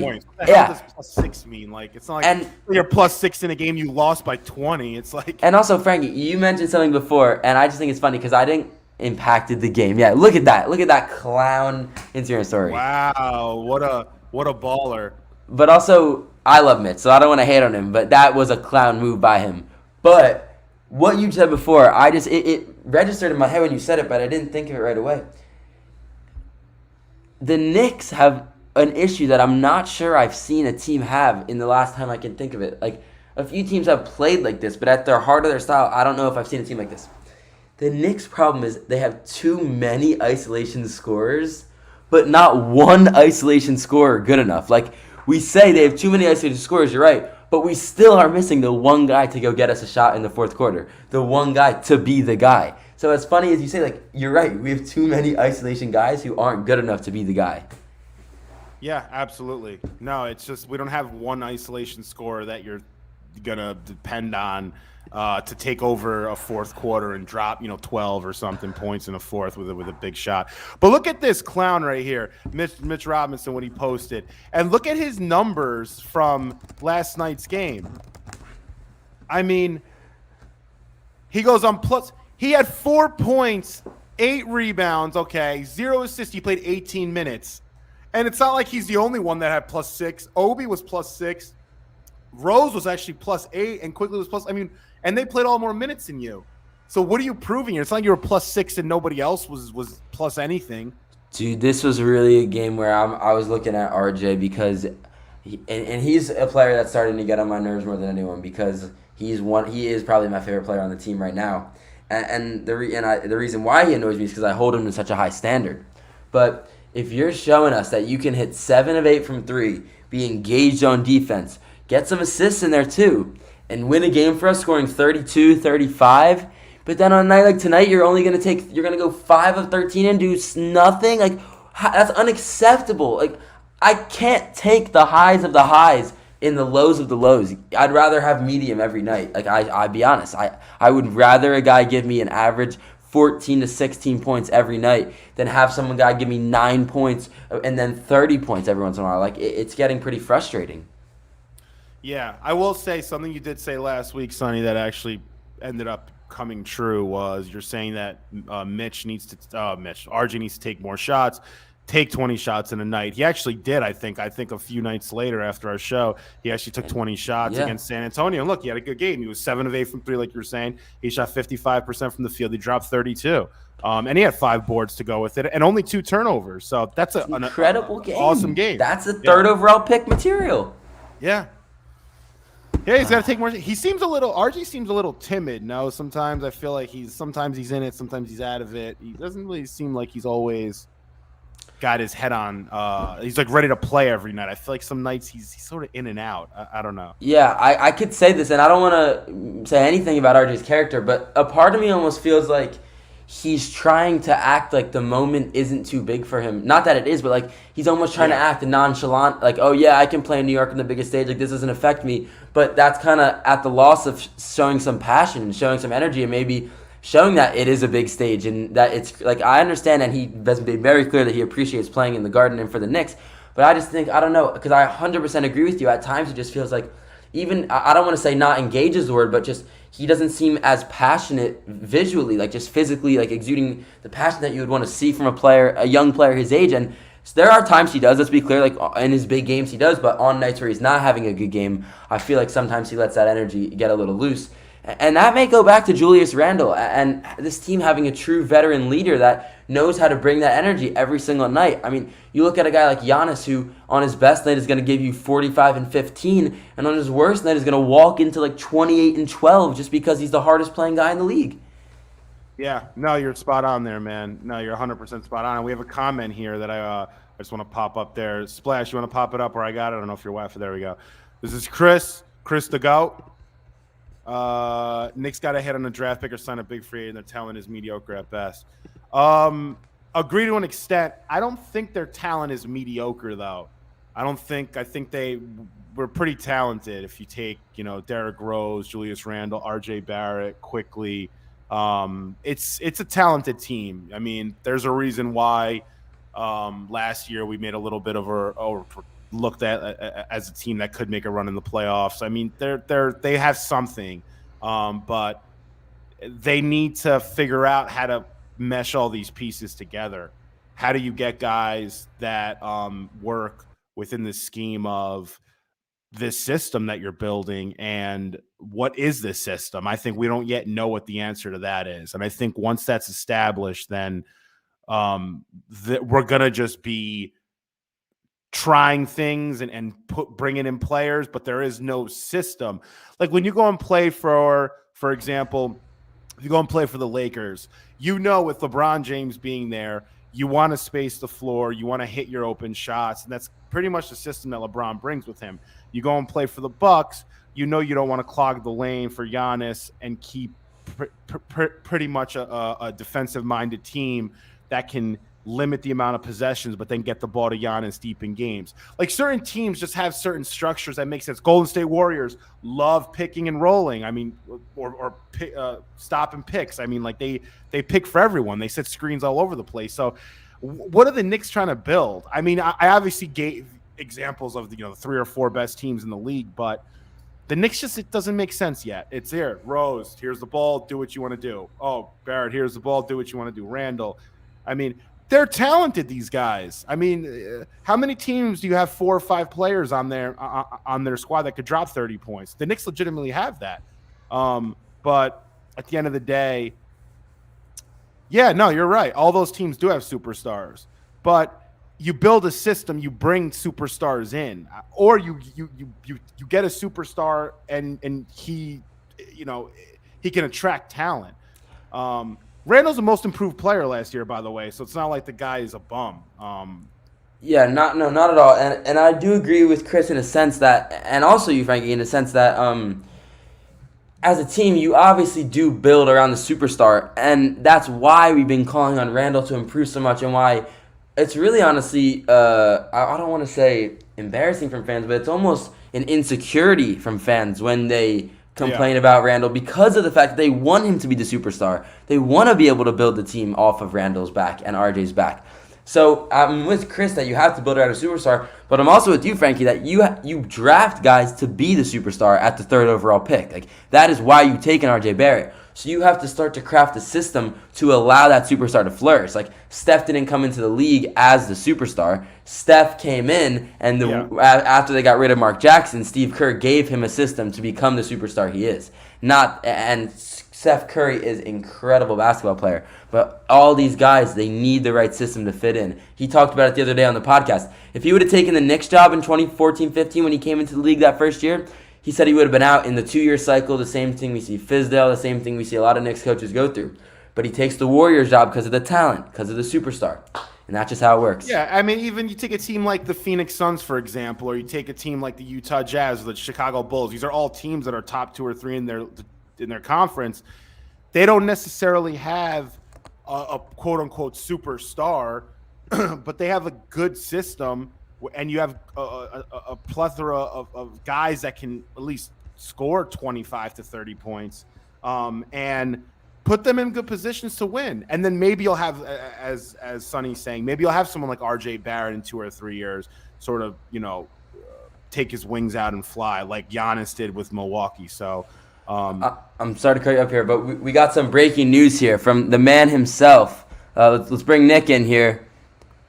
points. What the hell does +6 mean? Like, it's not like you're +6 in a game you lost by 20. It's like. And also, Frankie, you mentioned something before, and I just think it's funny because I didn't impacted the game. Yeah, look at that. Look at that clown Instagram story. Wow, what a baller. But also, I love Mitch, so I don't want to hate on him, but that was a clown move by him. But what you said before, it registered in my head when you said it, but I didn't think of it right away. The Knicks have an issue that I'm not sure I've seen a team have in the last time I can think of it. Like, a few teams have played like this, but at their heart of their style, I don't know if I've seen a team like this. The Knicks' problem is they have too many isolation scorers, but not one isolation scorer good enough. Like, we say they have too many isolation scorers, you're right, but we still are missing the one guy to go get us a shot in the fourth quarter, the one guy to be the guy. So as funny as you say, like, you're right, we have too many isolation guys who aren't good enough to be the guy. Yeah, absolutely. No, it's just we don't have one isolation scorer that you're going to depend on to take over a fourth quarter and drop, 12 or something points in a fourth with a big shot. But look at this clown right here, Mitch Robinson, when he posted. And look at his numbers from last night's game. I mean, he goes on plus. He had 4 points, 8 rebounds, 0 assists. He played 18 minutes. And it's not like he's the only one that had +6. Obi was +6. Rose was actually +8, and Quigley was and they played all more minutes than you. So what are you proving here? It's not like you were +6 and nobody else was plus anything. Dude, this was really a game where I was looking at RJ because he's a player that's starting to get on my nerves more than anyone because he is probably my favorite player on the team right now. And the reason why he annoys me is because I hold him to such a high standard. But if you're showing us that you can hit 7 of 8 from 3, be engaged on defense, get some assists in there too, and win a game for us scoring 32, 35, but then on a night like tonight, you're going to go 5 of 13 and do nothing? Like, that's unacceptable. Like, I can't take the highs of the highs in the lows of the lows. I'd rather have medium every night. Like, I'd be honest. I would rather a guy give me an average 14 to 16 points every night than have some guy give me 9 points and then 30 points every once in a while. Like, it's getting pretty frustrating. Yeah, I will say something you did say last week, Sonny, that actually ended up coming true was you're saying that RJ needs to take more shots, take 20 shots in a night. He actually did, I think a few nights later after our show, he actually took 20 shots against San Antonio. And look, he had a good game. He was 7 of 8 from 3, like you were saying. He shot 55% from the field. He dropped 32. And he had 5 boards to go with it and only 2 turnovers. So that's an incredible game. Awesome game. That's the third overall pick material. Yeah. Yeah, he's got to take more. RJ seems a little timid. No, sometimes I feel like sometimes he's in it, sometimes he's out of it. He doesn't really seem like he's always got his head on. He's like ready to play every night. I feel like some nights he's sort of in and out. I don't know. Yeah, I could say this, and I don't want to say anything about RJ's character, but a part of me almost feels like he's trying to act like the moment isn't too big for him. Not that it is, but like he's almost trying to act nonchalant, like, oh yeah, I can play in New York on the biggest stage, like this doesn't affect me. But that's kind of at the loss of showing some passion and showing some energy and maybe showing that it is a big stage and that it's like, I understand, and he has been very clear that he appreciates playing in the Garden and for the Knicks. But I just think, I don't know, because I 100% agree with you. At times it just feels like, even, I don't want to say not engaged is the word, but just he doesn't seem as passionate visually, like just physically, like exuding the passion that you would want to see from a young player his age. And there are times he does, let's be clear, like in his big games he does, but on nights where he's not having a good game, I feel like sometimes he lets that energy get a little loose. And that may go back to Julius Randle and this team having a true veteran leader that knows how to bring that energy every single night. I mean, you look at a guy like Giannis who on his best night is going to give you 45 and 15, and on his worst night is going to walk into like 28 and 12 just because he's the hardest playing guy in the league. Yeah, no, you're spot on there, man. No, you're 100% spot on. And we have a comment here that I just want to pop up there. Splash, you want to pop it up, or I got it? I don't know if you're wife. There we go. This is Chris the GOAT. Knicks got a hit on a draft pick or signed a big free agent. Their talent is mediocre at best. Agree to an extent. I don't think their talent is mediocre though. I think they were pretty talented. If you take, Derrick Rose, Julius Randle, RJ Barrett, quickly, it's a talented team. I mean, there's a reason why last year we made a little bit of looked at as a team that could make a run in the playoffs. I mean, they have something, but they need to figure out how to mesh all these pieces together. How do you get guys that work within the scheme of this system that you're building, and what is this system? I think we don't yet know what the answer to that is, and I think once that's established, then we're gonna just be trying things and bringing in players, but there is no system. Like when you go and play for example, if you go and play for the Lakers, with LeBron James being there, you want to space the floor, you want to hit your open shots, and that's pretty much the system that LeBron brings with him. You go and play for the Bucks, you don't want to clog the lane for Giannis and keep pretty much a defensive-minded team that can limit the amount of possessions, but then get the ball to Giannis deep in games. Like certain teams just have certain structures that make sense. Golden State Warriors love picking and rolling. I mean, or stop and picks. I mean, like they pick for everyone. They set screens all over the place. So what are the Knicks trying to build? I mean, I obviously gave examples of the 3 or 4 best teams in the league, but the Knicks it doesn't make sense yet. It's here. Rose, here's the ball. Do what you want to do. Oh, Barrett, here's the ball. Do what you want to do. Randall. I mean, they're talented, these guys. I mean, how many teams do you have 4 or 5 players on their squad that could drop 30 points? The Knicks legitimately have that. But at the end of the day, yeah, no, you're right. All those teams do have superstars. But you build a system, you bring superstars in, or you get a superstar and he can attract talent. Randall's the most improved player last year, by the way, so it's not like the guy is a bum. Yeah, not at all. And I do agree with Chris in a sense that, and also you, Frankie, in a sense that as a team, you obviously do build around the superstar, and that's why we've been calling on Randall to improve so much, and why it's really honestly, I don't want to say embarrassing from fans, but it's almost an insecurity from fans when they complain about Randall, because of the fact that they want him to be the superstar. They want to be able to build the team off of Randall's back and RJ's back. So I'm with Chris that you have to build around a superstar, but I'm also with you, Frankie, that you draft guys to be the superstar at the 3rd overall pick. Like that is why you take an RJ Barrett. So you have to start to craft a system to allow that superstar to flourish. Like Steph didn't come into the league as the superstar. Steph came in, and after they got rid of Mark Jackson, Steve Kerr gave him a system to become the superstar he is. And Steph Curry is an incredible basketball player, but all these guys, they need the right system to fit in. He talked about it the other day on the podcast. If he would have taken the Knicks job in 2014-15 when he came into the league that first year, he said he would have been out in the 2-year cycle, the same thing we see Fizdale, the same thing we see a lot of Knicks coaches go through. But he takes the Warriors job because of the talent, because of the superstar. And that's just how it works. Yeah, I mean, even you take a team like the Phoenix Suns, for example, or you take a team like the Utah Jazz or the Chicago Bulls. These are all teams that are top 2 or 3 in their conference. They don't necessarily have a quote unquote superstar, but they have a good system, and you have a plethora of guys that can at least score 25 to 30 points, and put them in good positions to win. And then maybe you'll have, as Sonny's saying, maybe you'll have someone like RJ Barrett in 2 or 3 years sort of, take his wings out and fly like Giannis did with Milwaukee. So I'm sorry to cut you up here, but we got some breaking news here from the man himself. Let's bring Nick in here.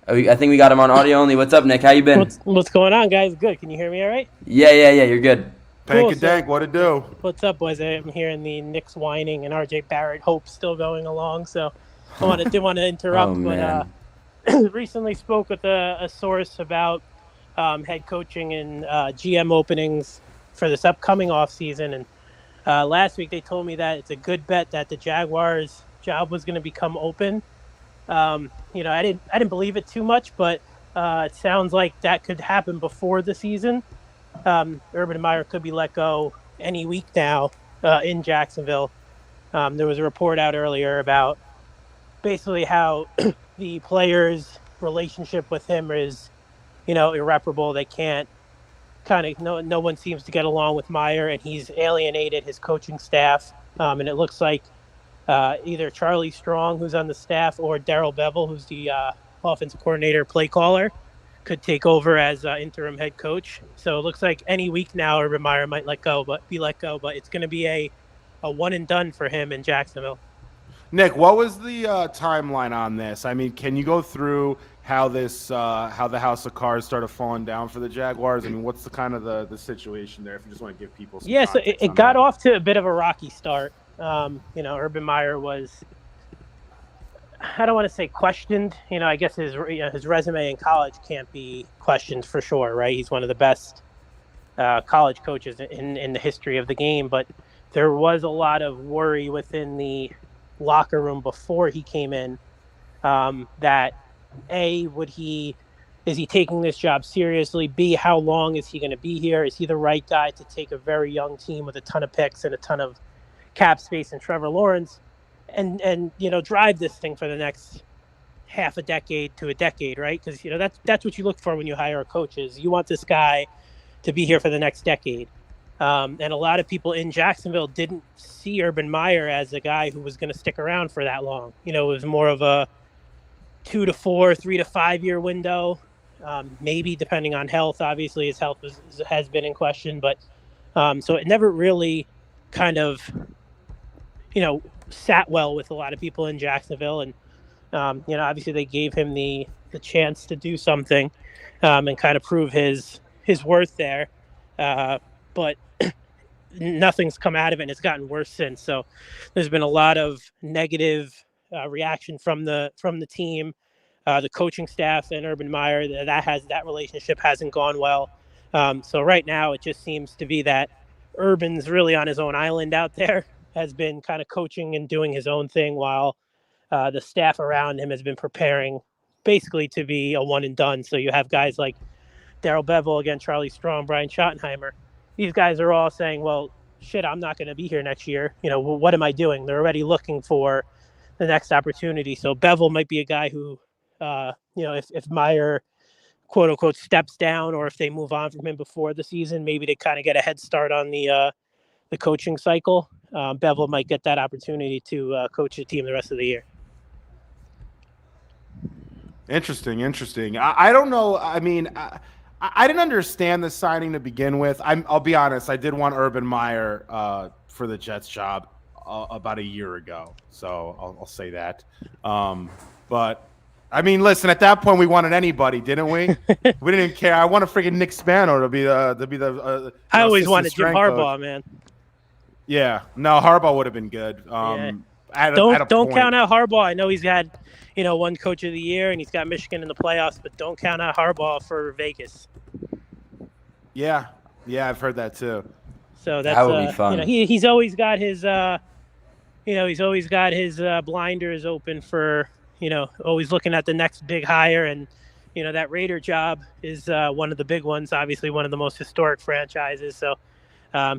I think we got him on audio only. What's up, Nick? How you been? What's going on, guys? Good. Can you hear me all right? Yeah. You're good. Cool. Dank, what it do? What's up, boys? I'm hearing the Knicks whining and RJ Barrett hope still going along. So I didn't want to interrupt, but recently spoke with a source about head coaching and GM openings for this upcoming offseason. And last week they told me that it's a good bet that the Jaguars' job was going to become open. I didn't believe it too much, but it sounds like that could happen before the season. Urban Meyer could be let go any week now in Jacksonville. There was a report out earlier about basically how the players' relationship with him is, irreparable. They can't no one seems to get along with Meyer, and he's alienated his coaching staff. And it looks like either Charlie Strong, who's on the staff, or Darrell Bevell, who's the offensive coordinator, play caller, could take over as interim head coach. So it looks like any week now Urban Meyer might be let go, but it's going to be a one and done for him in Jacksonville. Nick, what was the timeline on this? I mean, can you go through how the house of cards started falling down for the Jaguars? I mean, what's the kind of the situation there, if you just want to give people some so it got off to a bit of a rocky start. Urban Meyer was, I don't want to say questioned. I guess his resume in college can't be questioned for sure, right? He's one of the best college coaches in the history of the game. But there was a lot of worry within the locker room before he came in that is he taking this job seriously? B, how long is he going to be here? Is he the right guy to take a very young team with a ton of picks and a ton of cap space and Trevor Lawrence and drive this thing for the next half a decade to a decade, right? Because that's what you look for when you hire a coach. Is you want this guy to be here for the next decade. And a lot of people in Jacksonville didn't see Urban Meyer as a guy who was going to stick around for that long. It was more of a 2 to 4, 3 to 5 year window, maybe depending on health. Obviously, his health has been in question, but so it never really kind of sat well with a lot of people in Jacksonville. And obviously they gave him the chance to do something and kind of prove his worth there. But nothing's come out of it, and it's gotten worse since. So there's been a lot of negative reaction from the team, the coaching staff, and Urban Meyer. That relationship hasn't gone well. So right now it just seems to be that Urban's really on his own island out there, has been kind of coaching and doing his own thing, while the staff around him has been preparing basically to be a one and done. So you have guys like Darrell Bevell, again, Charlie Strong, Brian Schottenheimer. These guys are all saying, well, shit, I'm not going to be here next year. What am I doing? They're already looking for the next opportunity. So Bevell might be a guy who, if Meyer, quote unquote, steps down, or if they move on from him before the season, maybe to kind of get a head start on the coaching cycle. Bevell might get that opportunity to coach the team the rest of the year. Interesting. I don't know. I mean, I didn't understand the signing to begin with. I'll be honest. I did want Urban Meyer for the Jets job about a year ago, so I'll say that. But I mean, listen. At that point, we wanted anybody, didn't we? We didn't care. I wanted freaking Nick Spano to be the. I always wanted Jim Harbaugh, man. Yeah, no, Harbaugh would have been good. Don't count out Harbaugh. I know he's had, one coach of the year, and he's got Michigan in the playoffs, but don't count out Harbaugh for Vegas. Yeah, I've heard that too. So that would be fun. He's always got his, blinders open for, always looking at the next big hire, and that Raider job is one of the big ones. Obviously, one of the most historic franchises. So.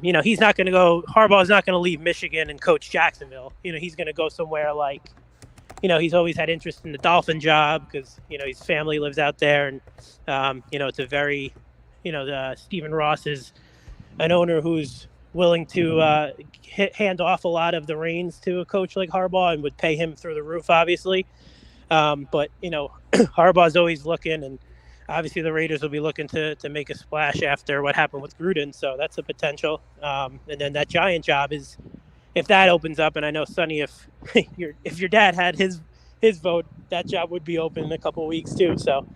He's not going to go. Harbaugh's not going to leave Michigan and coach Jacksonville. He's going to go somewhere like, he's always had interest in the Dolphin job because, his family lives out there. And, it's a very, Stephen Ross is an owner who's willing to hand off a lot of the reins to a coach like Harbaugh and would pay him through the roof, obviously. But, Harbaugh's always looking, and obviously the Raiders will be looking to make a splash after what happened with Gruden. So that's a potential. And then that Giant job is, if that opens up, and I know, Sonny, if your dad had his vote, that job would be open in a couple of weeks too. So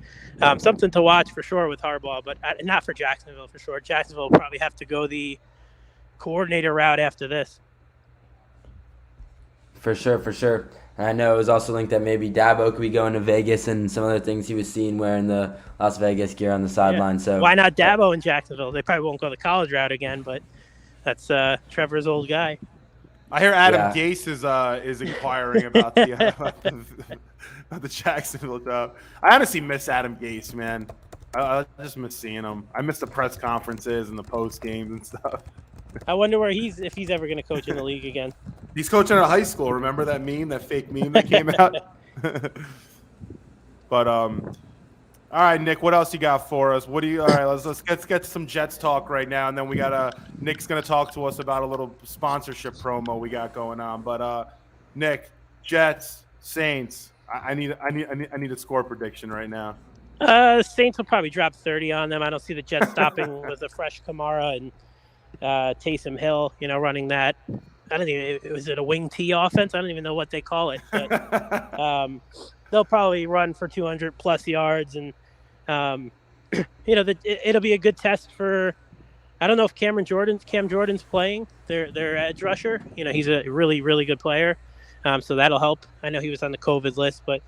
something to watch for sure with Harbaugh, but not for Jacksonville for sure. Jacksonville will probably have to go the coordinator route after this. For sure. And I know it was also linked that maybe Dabo could be going to Vegas and some other things he was seen wearing the Las Vegas gear on the sideline. Yeah. So why not Dabo in Jacksonville? They probably won't go the college route again, but that's Trevor's old guy. I hear Adam Gase is inquiring about the Jacksonville job. I honestly miss Adam Gase, man. I just miss seeing him. I miss the press conferences and the post games and stuff. I wonder if he's ever going to coach in the league again. He's coaching at a high school. Remember that fake meme that came out? But all right, Nick, what else you got for us? All right, let's get some Jets talk right now, and then Nick's gonna talk to us about a little sponsorship promo we got going on. But Nick, Jets, Saints. I need a score prediction right now. Saints will probably drop 30 on them. I don't see the Jets stopping with a fresh Kamara and Taysom Hill, running that. I don't even, was it a wing T offense? I don't even know what they call it. But they'll probably run for 200 plus yards, and it'll be a good test for. I don't know if Cam Jordan's playing their edge rusher. He's a really, really good player, so that'll help. I know he was on the COVID list, but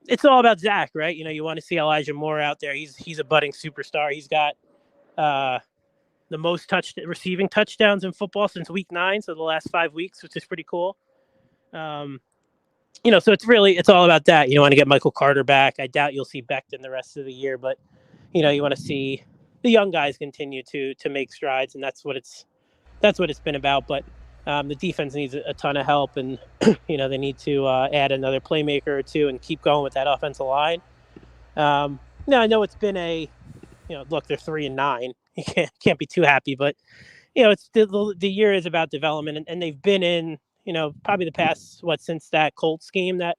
it's all about Zach, right? You want to see Elijah Moore out there. He's a budding superstar. He's got the most receiving touchdowns in football since week 9, so the last 5 weeks, which is pretty cool. So it's all about that. You want to get Michael Carter back. I doubt you'll see Becton the rest of the year, but you want to see the young guys continue to make strides, and that's what it's been about. But the defense needs a ton of help, and they need to add another playmaker or two and keep going with that offensive line. Now I know it's been look, they're 3-9. You can't be too happy, but it's the year is about development, and they've been in probably the past since that Colts game that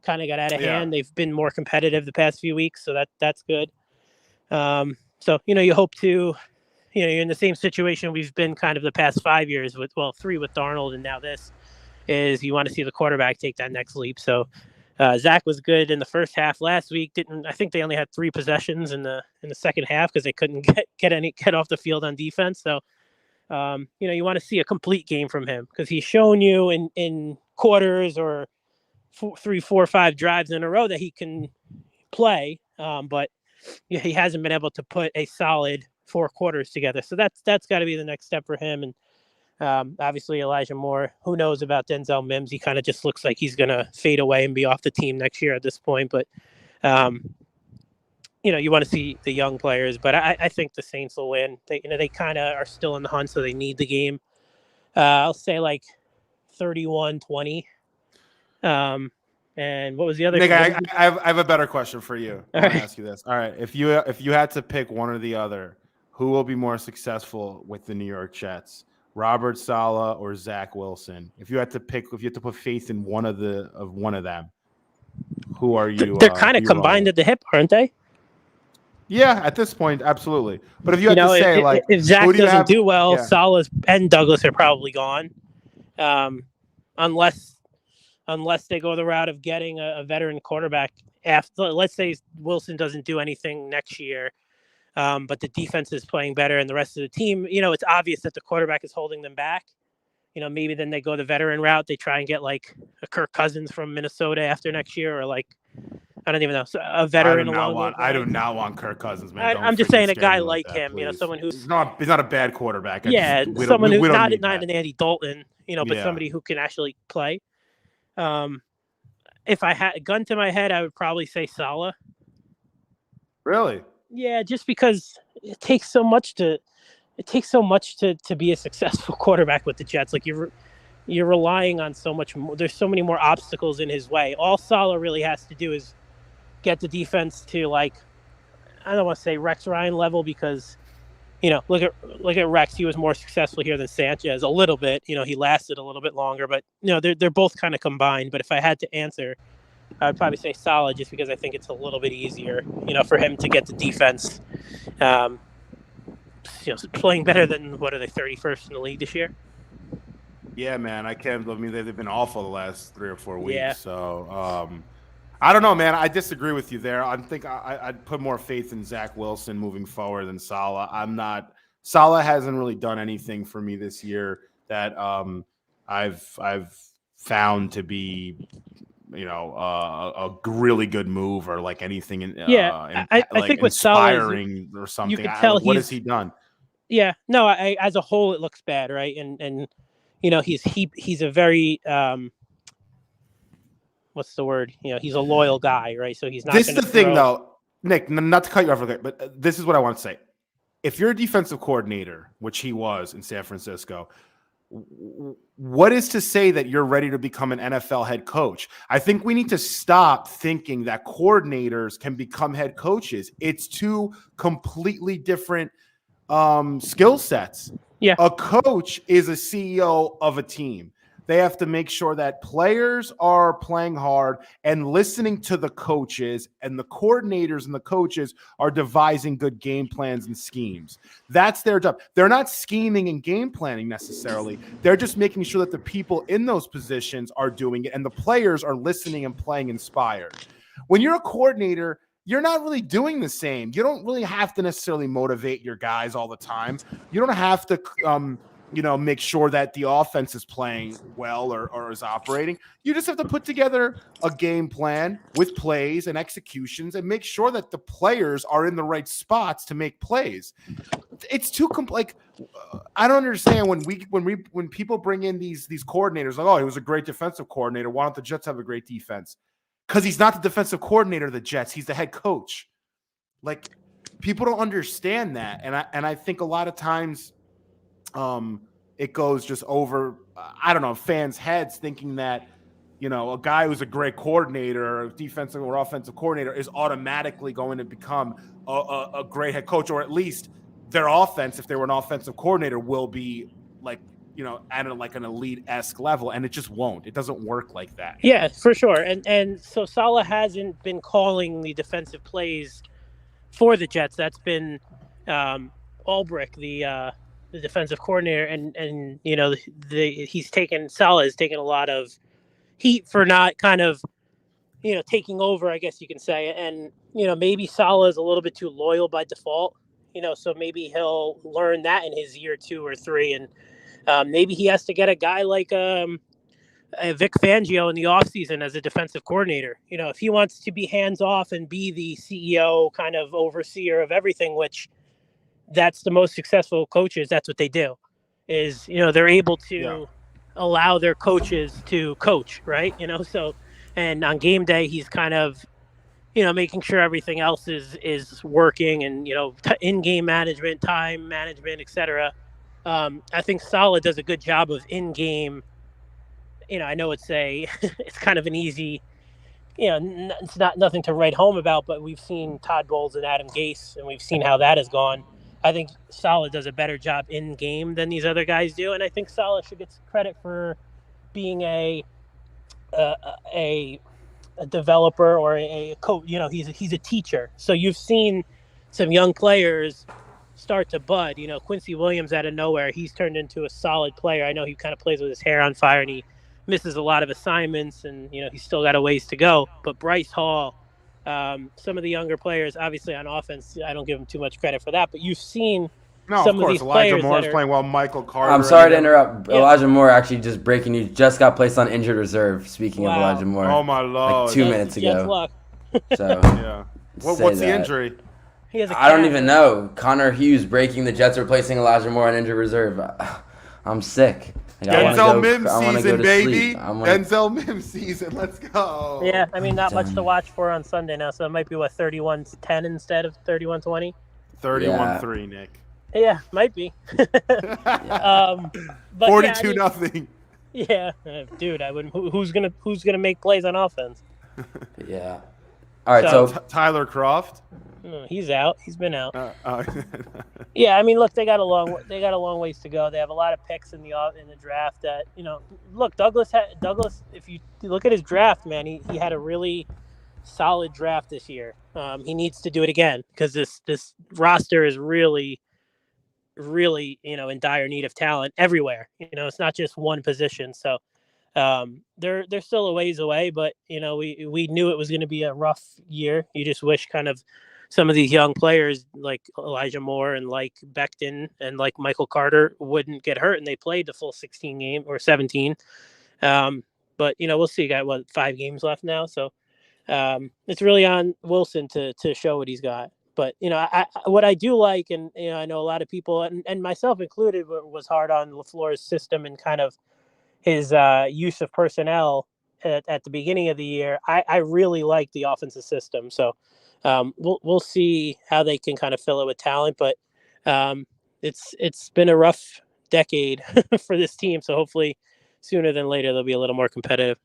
kind of got out of hand. They've been more competitive the past few weeks, so that's good. So you hope to you're in the same situation we've been kind of the past 5 years with 3 with Darnold, and now this is you want to see the quarterback take that next leap. So Zach was good in the first half last week. I think they only had 3 possessions in the second half because they couldn't get off the field on defense. So you want to see a complete game from him because he's shown you in quarters or 3, 4, 5 drives in a row that he can play, but he hasn't been able to put a solid 4 quarters together. So that's got to be the next step for him. And obviously Elijah Moore, who knows about Denzel Mims? He kind of just looks like he's going to fade away and be off the team next year at this point. But, you want to see the young players, but I think the Saints will win. They kind of are still in the hunt, so they need the game. I'll say like 31-20. And what was the other? Nick, I have a better question for you. I want to ask you this. All right, if you had to pick one or the other, who will be more successful with the New York Jets? Robert Saleh or Zach Wilson? If you had to put faith in one of them, who are you? They're kind of combined at the hip, aren't they? Yeah, at this point, absolutely. But if you had to say, if Zach doesn't do well, Saleh and Douglas are probably gone, unless they go the route of getting a veteran quarterback. After, let's say Wilson doesn't do anything next year. But the defense is playing better and the rest of the team, it's obvious that the quarterback is holding them back. Maybe then they go the veteran route. They try and get like a Kirk Cousins from Minnesota after next year, or like, I don't even know, a veteran. I do not want Kirk Cousins, man. I'm just saying a guy like him, please. Someone who's he's not a bad quarterback. Someone who's not an Andy Dalton, but somebody who can actually play. If I had a gun to my head, I would probably say Saleh. Really? Yeah, just because it takes so much to be a successful quarterback with the Jets. Like you're relying on so much more. There's so many more obstacles in his way. All Saleh really has to do is get the defense to, like, I don't want to say Rex Ryan level, because, look at Rex. He was more successful here than Sanchez a little bit. He lasted a little bit longer, but they're both kind of combined. But if I had to answer, I would probably say Saleh, just because I think it's a little bit easier, for him to get the defense. Playing better than, what are they, 31st in the league this year? Yeah, man, they've been awful the last 3 or 4 weeks. Yeah. So, I don't know, man. I disagree with you there. I think I'd put more faith in Zach Wilson moving forward than Saleh. Saleh hasn't really done anything for me this year that I've found to be, a really good move, or like anything I think with inspiring Saleh, or something. you can tell what has he done? Yeah, no, as a whole it looks bad, right? And he's a very what's the word? He's a loyal guy, right? So he's not. This is the thing, though, Nick. Not to cut you off, but this is what I want to say. If you're a defensive coordinator, which he was in San Francisco, what is to say that you're ready to become an NFL head coach? I think we need to stop thinking that coordinators can become head coaches. It's two completely different skill sets. Yeah. A coach is a CEO of a team. They have to make sure that players are playing hard and listening to the coaches, and the coordinators and the coaches are devising good game plans and schemes. That's their job. They're not scheming and game planning necessarily. They're just making sure that the people in those positions are doing it and the players are listening and playing inspired. When you're a coordinator, you're not really doing the same. You don't really have to necessarily motivate your guys all the time. You don't have to make sure that the offense is playing well or is operating. You just have to put together a game plan with plays and executions and make sure that the players are in the right spots to make plays. It's too I don't understand when people bring in these coordinators, like, oh, he was a great defensive coordinator. Why don't the Jets have a great defense? Because he's not the defensive coordinator of the Jets. He's the head coach. Like, people don't understand that. And I think a lot of times it goes just over, fans' heads, thinking that, a guy who's a great coordinator, or defensive or offensive coordinator, is automatically going to become a great head coach, or at least their offense, if they were an offensive coordinator, will be at an elite-esque level, and it just won't. It doesn't work like that. Yeah, for sure. And so Saleh hasn't been calling the defensive plays for the Jets. That's been Ulbrich, the defensive coordinator, and Saleh has taken a lot of heat for not kind of taking over, I guess you can say. And maybe Saleh is a little bit too loyal by default, so maybe he'll learn that in his year 2 or 3, and maybe he has to get a guy like Vic Fangio in the offseason as a defensive coordinator. If he wants to be hands off and be the CEO kind of overseer of everything, which that's the most successful coaches. That's what they do, is, they're able to allow their coaches to coach, right? So, and on game day, he's kind of, making sure everything else is working, and, in-game management, time management, etc. I think Saleh does a good job of in-game. I know it's kind of an easy, it's not nothing to write home about, but we've seen Todd Bowles and Adam Gase, and we've seen how that has gone. I think Saleh does a better job in game than these other guys do, and I think Saleh should get credit for being a developer or a coach. He's a teacher. So you've seen some young players start to bud. Quincy Williams out of nowhere, he's turned into a solid player. I know he kind of plays with his hair on fire and he misses a lot of assignments, and he's still got a ways to go. But Bryce Hall, some of the younger players, obviously on offense, I don't give them too much credit for that, but you've seen some of these Elijah players Moore's playing well. Michael Carter. I'm sorry to interrupt. Yeah. Elijah Moore, actually, just breaking news, just got placed on injured reserve. Speaking of Elijah Moore, oh my lord, like 2 minutes ago. Luck. So yeah, what's the injury? He has I don't even know. Connor Hughes breaking the Jets, replacing Elijah Moore on injured reserve. I'm sick. Denzel Mims season, baby. Denzel Mims season. Let's go. Yeah, not much to watch for on Sunday now, so it might be 31-10 instead of 31-20. 31-3, Nick. Yeah, might be. 42-0. Yeah, dude, I wouldn't. Who's gonna make plays on offense? Yeah. All right, so Tyler Croft. He's out. He's been out. Yeah, I mean, look, they got a long ways to go. They have a lot of picks in the draft. That look, Douglas. If you look at his draft, man, he had a really solid draft this year. He needs to do it again because this roster is really in dire need of talent everywhere. It's not just one position. So they're still a ways away, but we knew it was going to be a rough year. You just wish kind of some of these young players like Elijah Moore and like Becton and like Michael Carter wouldn't get hurt, and they played the full 16 game or 17. But we'll see. Got 5 games left now, so it's really on Wilson to show what he's got. But what I do like, and I know a lot of people, and myself included, was hard on LaFleur's system and kind of his use of personnel at the beginning of the year. I really like the offensive system, so we'll see how they can kind of fill it with talent. But it's been a rough decade for this team, so hopefully sooner than later they'll be a little more competitive.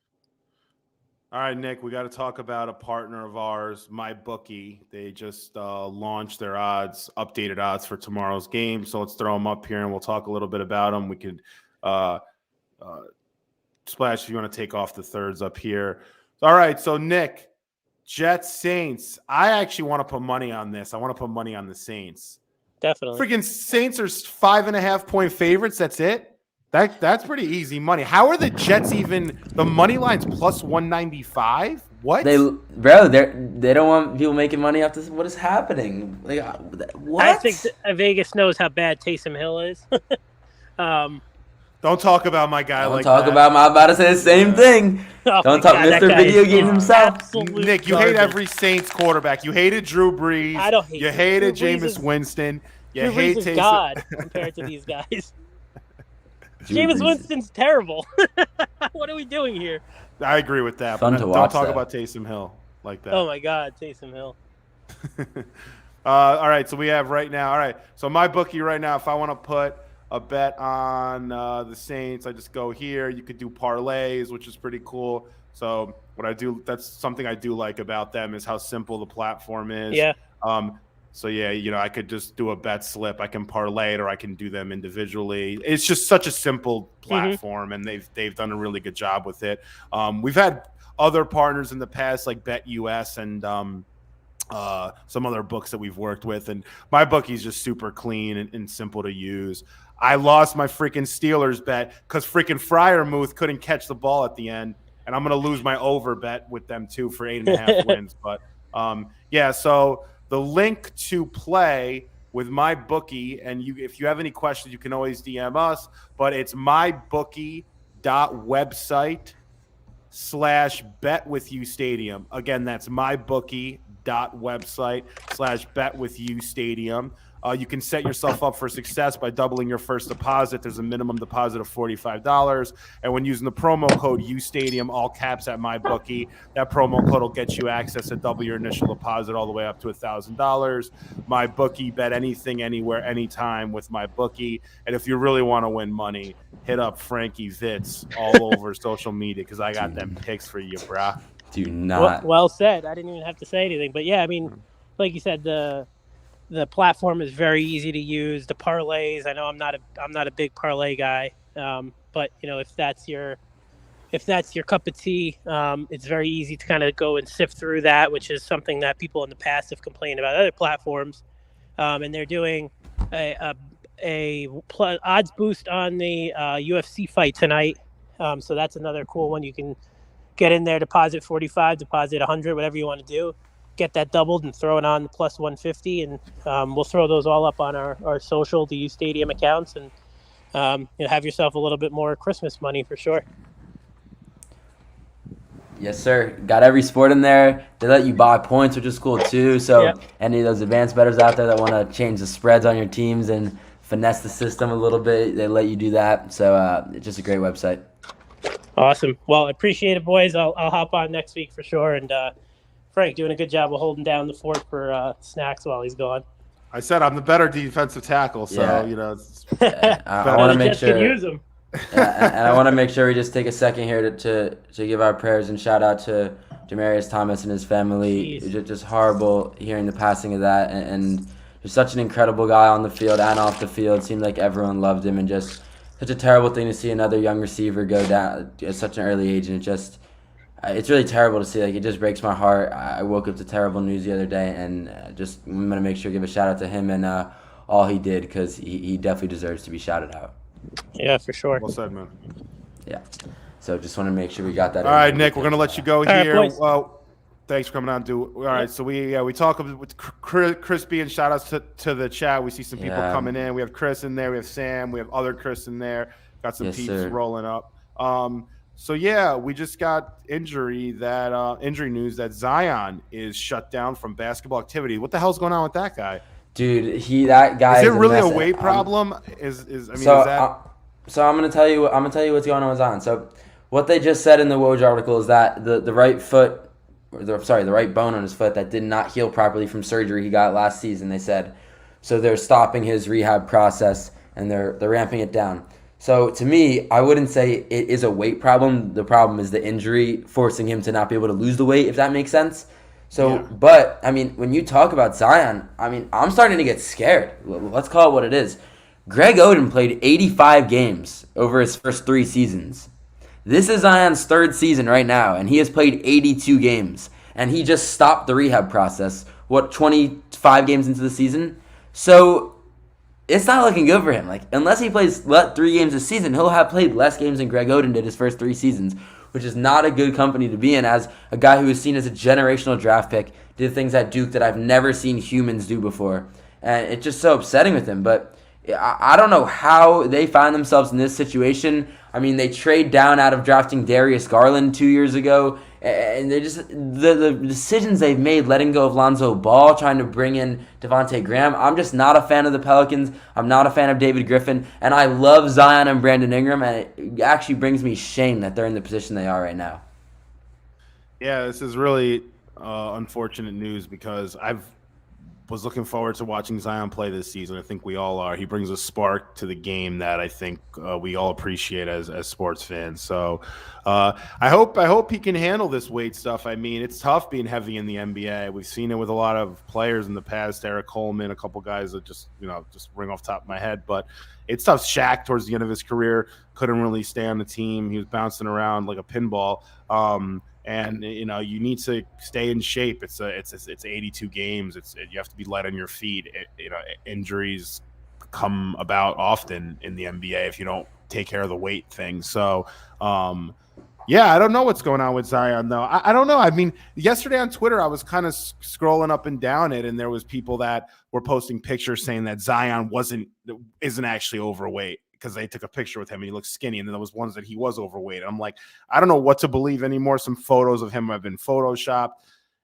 All right, Nick, we got to talk about a partner of ours, MyBookie. They just launched their updated odds for tomorrow's game. So let's throw them up here and we'll talk a little bit about them. We could Splash, if you want to take off the thirds up here. All right, so Nick, Jets, Saints. I actually want to put money on this. I want to put money on the Saints. Definitely. Freaking Saints are 5.5-point favorites. That's it. That's pretty easy money. How are the Jets even? The money line's plus 195. What? They don't want people making money off this. What is happening? Like, what? I think Vegas knows how bad Taysom Hill is. Don't talk about my guy Don't like talk that. about. I'm about to say the same thing. Oh Don't talk, Mr. Video Game himself. Nick, you hate every Saints quarterback. You hated Drew Brees. I don't hate. You hated Drew Brees Jameis Winston. You Drew hate Brees is Taysom. God compared to these guys. Jameis Winston's terrible. What are we doing here? I agree with that. Fun But to don't watch talk that. about Taysom Hill like that. Oh my God, Taysom Hill. All right, so we have right now. All right, so MyBookie right now, if I want to put a bet on the Saints, I just go here. You could do parlays, which is pretty cool. So what I do, that's something I do like about them, is how simple the platform is. Yeah. So yeah, I could just do a bet slip. I can parlay it, or I can do them individually. It's just such a simple platform, and they've done a really good job with it. We've had other partners in the past, like BetUS and some other books that we've worked with, and MyBookie is just super clean and simple to use. I lost my freaking Steelers bet because freaking Freiermuth couldn't catch the ball at the end, and I'm going to lose my over bet with them too for 8.5 wins. But yeah, so the link to play with MyBookie, and if you have any questions, you can always DM us, but it's mybookie.website/bet with uSTADIUM. Again, that's mybookie.website/bet with uSTADIUM. You can set yourself up for success by doubling your first deposit. There's a minimum deposit of $45. And when using the promo code uSTADIUM, all caps at MyBookie, that promo code will get you access to double your initial deposit all the way up to $1,000. MyBookie, bet anything, anywhere, anytime with MyBookie. And if you really want to win money, hit up Frankie Vitz all over social media, because I got them picks for you, brah. Do not. Well said. I didn't even have to say anything. But yeah, I mean, like you said, the platform is very easy to use. The parlays, I know I'm not a big parlay guy, but if that's your cup of tea, it's very easy to kind of go and sift through that, which is something that people in the past have complained about other platforms. And they're doing a odds boost on the UFC fight tonight. So that's another cool one. You can get in there, deposit 45, deposit 100, whatever you want to do. Get that doubled and throw it on the plus 150, and we'll throw those all up on our social, the uSTADIUM accounts, and have yourself a little bit more Christmas money for sure. Yes, sir. Got every sport in there. They let you buy points, which is cool too. So any of those advanced bettors out there that want to change the spreads on your teams and finesse the system a little bit, they let you do that. So it's just a great website. Awesome. Well, I appreciate it, boys. I'll hop on next week for sure. And Frank, doing a good job of holding down the fort for Snacks while he's gone. I said I'm the better defensive tackle, so Yeah. I I want to make Jets sure. can use him. And I want to make sure we just take a second here to give our prayers and shout out to Demarius Thomas and his family. Just horrible hearing the passing of that, and just such an incredible guy on the field and off the field. Seemed like everyone loved him, and just such a terrible thing to see another young receiver go down at such an early age. And it's really terrible to see. Like, it just breaks my heart. I woke up to terrible news the other day, and I'm gonna make sure to give a shout out to him and all he did, because he definitely deserves to be shouted out. Yeah, for sure. Well said, man. Yeah. So just want to make sure we got that. All right, Nick, we're gonna let you go here. Right, Well, thanks for coming on, dude. All right, so we talk with Crispy, and shout outs to the chat. We see some people coming in. We have Chris in there. We have Sam. We have other Chris in there. Got some peeps rolling up. So yeah, we just got injury news that Zion is shut down from basketball activity. What the hell's going on with that guy? Dude, that guy is it a really mess. a weight problem? So I'm gonna tell you what's going on with Zion. So what they just said in the Woj article is that the right foot, the right bone on his foot that did not heal properly from surgery he got last season. They said, so they're stopping his rehab process and they're ramping it down. So to me, I wouldn't say it is a weight problem. The problem is the injury forcing him to not be able to lose the weight, if that makes sense. So, But, I mean, when you talk about Zion, I mean, I'm starting to get scared. Let's call it what it is. Greg Oden played 85 games over his first 3 seasons. This is Zion's 3rd season right now, and he has played 82 games. And he just stopped the rehab process, 25 games into the season? So, it's not looking good for him. Like, unless he plays 3 games a season, he'll have played less games than Greg Oden did his first 3 seasons, which is not a good company to be in as a guy who is seen as a generational draft pick, did things at Duke that I've never seen humans do before. And it's just so upsetting with him. But I don't know how they find themselves in this situation. I mean, they trade down out of drafting Darius Garland 2 years ago. And they just, the decisions they've made, letting go of Lonzo Ball, trying to bring in Devontae Graham. I'm just not a fan of the Pelicans. I'm not a fan of David Griffin. And I love Zion and Brandon Ingram. And it actually brings me shame that they're in the position they are right now. Yeah, this is really unfortunate news because was looking forward to watching Zion play this season. I think we all are. He brings a spark to the game that I think we all appreciate as sports fans. So I hope he can handle this weight stuff. I mean, it's tough being heavy in the NBA. We've seen it with a lot of players in the past. Eric Coleman, a couple guys that just ring off the top of my head. But it's tough. Shaq, towards the end of his career, couldn't really stay on the team. He was bouncing around like a pinball. And you need to stay in shape. It's 82 games. You have to be light on your feet. Injuries come about often in the NBA if you don't take care of the weight thing. So, I don't know what's going on with Zion though. I don't know. I mean, yesterday on Twitter, I was kind of scrolling up and down it, and there was people that were posting pictures saying that Zion isn't actually overweight, because they took a picture with him and he looked skinny, and then there was ones that he was overweight. I'm like, I don't know what to believe anymore. Some photos of him have been photoshopped.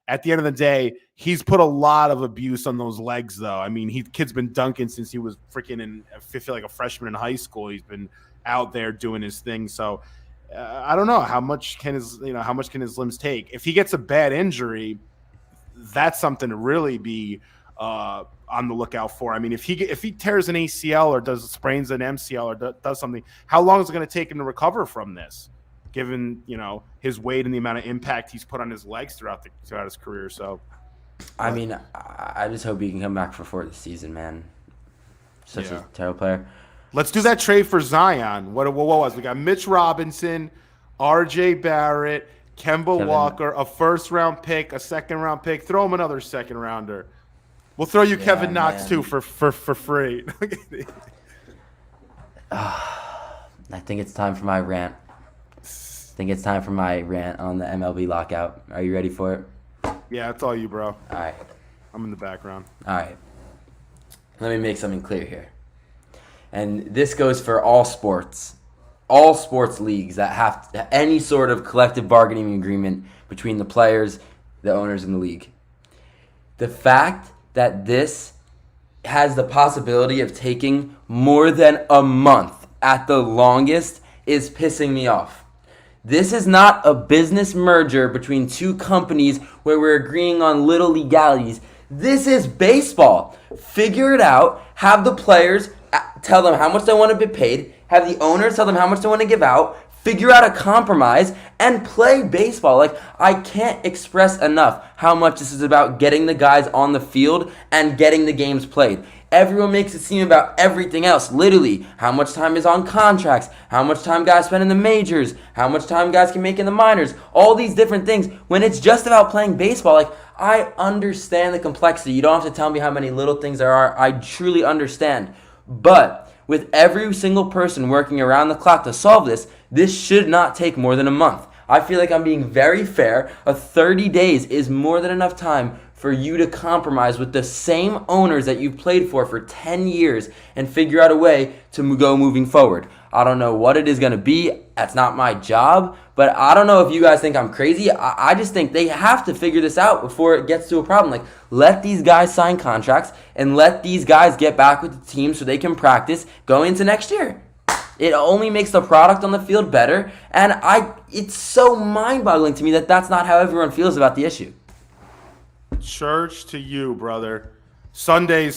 At the end of the day, he's put a lot of abuse on those legs, though. I mean, kid's been dunking since he was freaking I feel like a freshman in high school. He's been out there doing his thing. So I don't know how much can his limbs take. If he gets a bad injury, that's something to really be on the lookout for. I mean, if he tears an ACL or sprains an MCL or does something, how long is it going to take him to recover from this, given his weight and the amount of impact he's put on his legs throughout his career? So I mean, I just hope he can come back before the season, man. Such a terrible player. Let's do that trade for Zion. What was we got? Mitch Robinson, RJ Barrett, Kemba Walker, a first-round pick, a second-round pick. Throw him another second-rounder. We'll throw you Kevin Knox too for free. I think it's time for my rant. On the MLB Lockout. Are you ready for it? Yeah, it's all you, bro. All right. I'm in the background. All right. Let me make something clear here. And this goes for all sports leagues that have any sort of collective bargaining agreement between the players, the owners, and the league. The fact that this has the possibility of taking more than a month at the longest is pissing me off. This is not a business merger between two companies where we're agreeing on little legalities. This is baseball. Figure it out. Have the players tell them how much they want to be paid, have the owners tell them how much they want to give out, figure out a compromise, and play baseball. Like, I can't express enough how much this is about getting the guys on the field and getting the games played. Everyone makes it seem about everything else. Literally, how much time is on contracts, how much time guys spend in the majors, how much time guys can make in the minors, all these different things. When it's just about playing baseball, like, I understand the complexity. You don't have to tell me how many little things there are. I truly understand. But with every single person working around the clock to solve this, this should not take more than a month. I feel like I'm being very fair. 30 days is more than enough time for you to compromise with the same owners that you've played for 10 years and figure out a way to go moving forward. I don't know what it is going to be. That's not my job. But I don't know if you guys think I'm crazy. I just think they have to figure this out before it gets to a problem. Like, let these guys sign contracts and let these guys get back with the team so they can practice going into next year. It only makes the product on the field better. And it's so mind-boggling to me that that's not how everyone feels about the issue. Church to you, brother. Sunday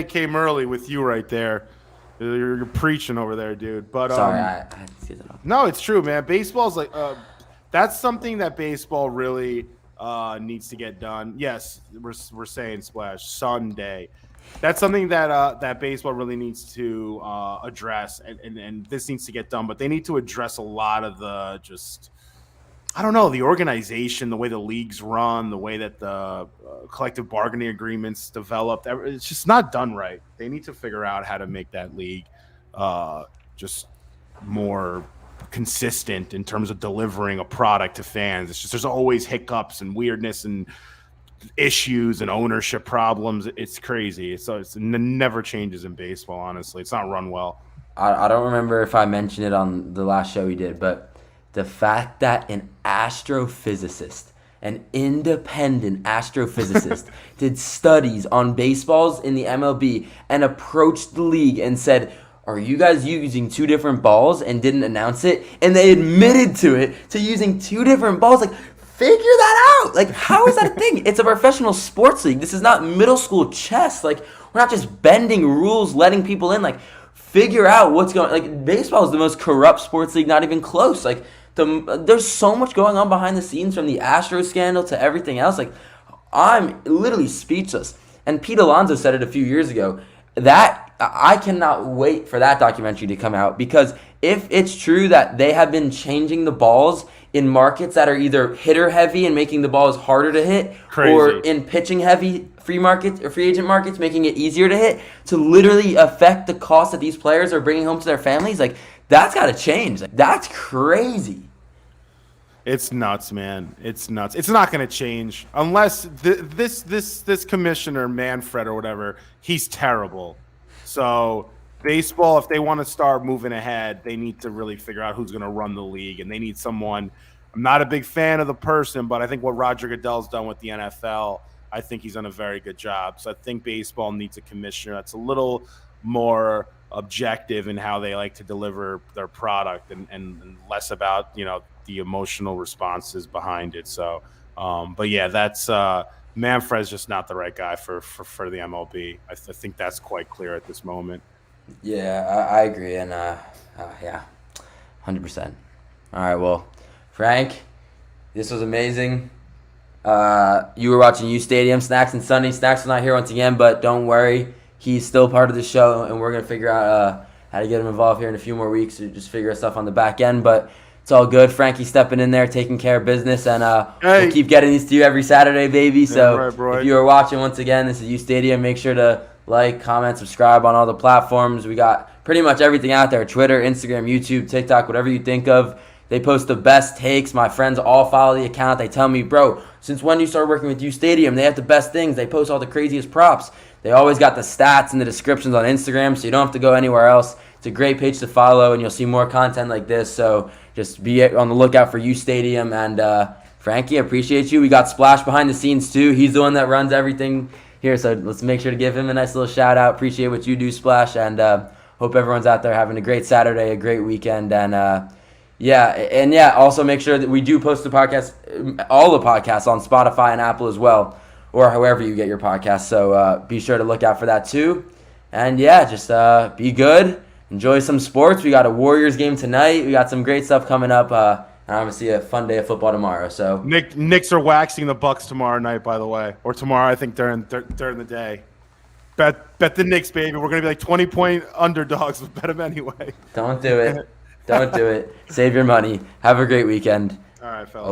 came early with you right there. You're preaching over there, dude. But sorry, I had to get that off. No, it's true, man. Baseball's like that's something that baseball really needs to get done. Yes, we're saying Splash Sunday. That's something that baseball really needs to address, and this needs to get done. But they need to address a lot of the the organization, the way the leagues run, the way that the collective bargaining agreements developed. It's just not done right. They need to figure out how to make that league just more consistent in terms of delivering a product to fans. It's just there's always hiccups and weirdness and issues and ownership problems. It's crazy. It never changes in baseball, honestly. It's not run well. I don't remember if I mentioned it on the last show we did, but the fact that an independent astrophysicist did studies on baseballs in the MLB and approached the league and said, are you guys using two different balls, and didn't announce it? And they admitted to using two different balls. Like, figure that out. Like, how is that a thing? It's a professional sports league. This is not middle school chess. Like, we're not just bending rules, letting people in. Like, figure out what's going on. Like, baseball is the most corrupt sports league, not even close. Like, there's so much going on behind the scenes, from the Astros scandal to everything else. Like, I'm literally speechless. And Pete Alonso said it a few years ago. That I cannot wait for that documentary to come out, because if it's true that they have been changing the balls in markets that are either hitter heavy and making the balls harder to hit, or in pitching heavy free agent markets making it easier to hit, to literally affect the cost that these players are bringing home to their families, like, that's got to change. Like, that's crazy. It's nuts, man. It's nuts. It's not going to change unless this commissioner, Manfred or whatever, he's terrible. So baseball, if they want to start moving ahead, they need to really figure out who's going to run the league, and they need someone. I'm not a big fan of the person, but I think what Roger Goodell's done with the NFL, I think he's done a very good job. So I think baseball needs a commissioner that's a little more objective in how they like to deliver their product, and less about, the emotional responses behind it. So, but yeah, that's Manfred's just not the right guy for the MLB. I think that's quite clear at this moment. Yeah, I agree, and yeah, 100%. All right, well, Frank, this was amazing. You were watching uSTADIUM, Snacks and Sonny. Snacks is not here once again, but don't worry, he's still part of the show, and we're gonna figure out how to get him involved here in a few more weeks to just figure stuff on the back end, but it's all good. Frankie stepping in there, taking care of business, and we'll keep getting these to you every Saturday, baby. So if you are watching once again, this is uSTADIUM. Make sure to like, comment, subscribe on all the platforms. We got pretty much everything out there: Twitter, Instagram, YouTube, TikTok, whatever you think of. They post the best takes. My friends all follow the account. They tell me, bro, since when you started working with uSTADIUM, they have the best things. They post all the craziest props. They always got the stats and the descriptions on Instagram, so you don't have to go anywhere else. It's a great page to follow, and you'll see more content like this. So just be on the lookout for uSTADIUM. And Frankie, I appreciate you. We got Splash behind the scenes too. He's the one that runs everything here, so let's make sure to give him a nice little shout out. Appreciate what you do, Splash, and hope everyone's out there having a great Saturday, a great weekend, and also make sure that we do post the podcast, all the podcasts on Spotify and Apple as well, or however you get your podcasts. So be sure to look out for that too. And yeah, just be good. enjoy some sports. We got a Warriors game tonight. We got some great stuff coming up. And obviously a fun day of football tomorrow. So Knicks are waxing the Bucks tomorrow night, by the way, or tomorrow. I think during the day. Bet the Knicks, baby. We're gonna be like 20-point underdogs. But bet them anyway. Don't do it. Don't do it. Save your money. Have a great weekend. All right, fellas.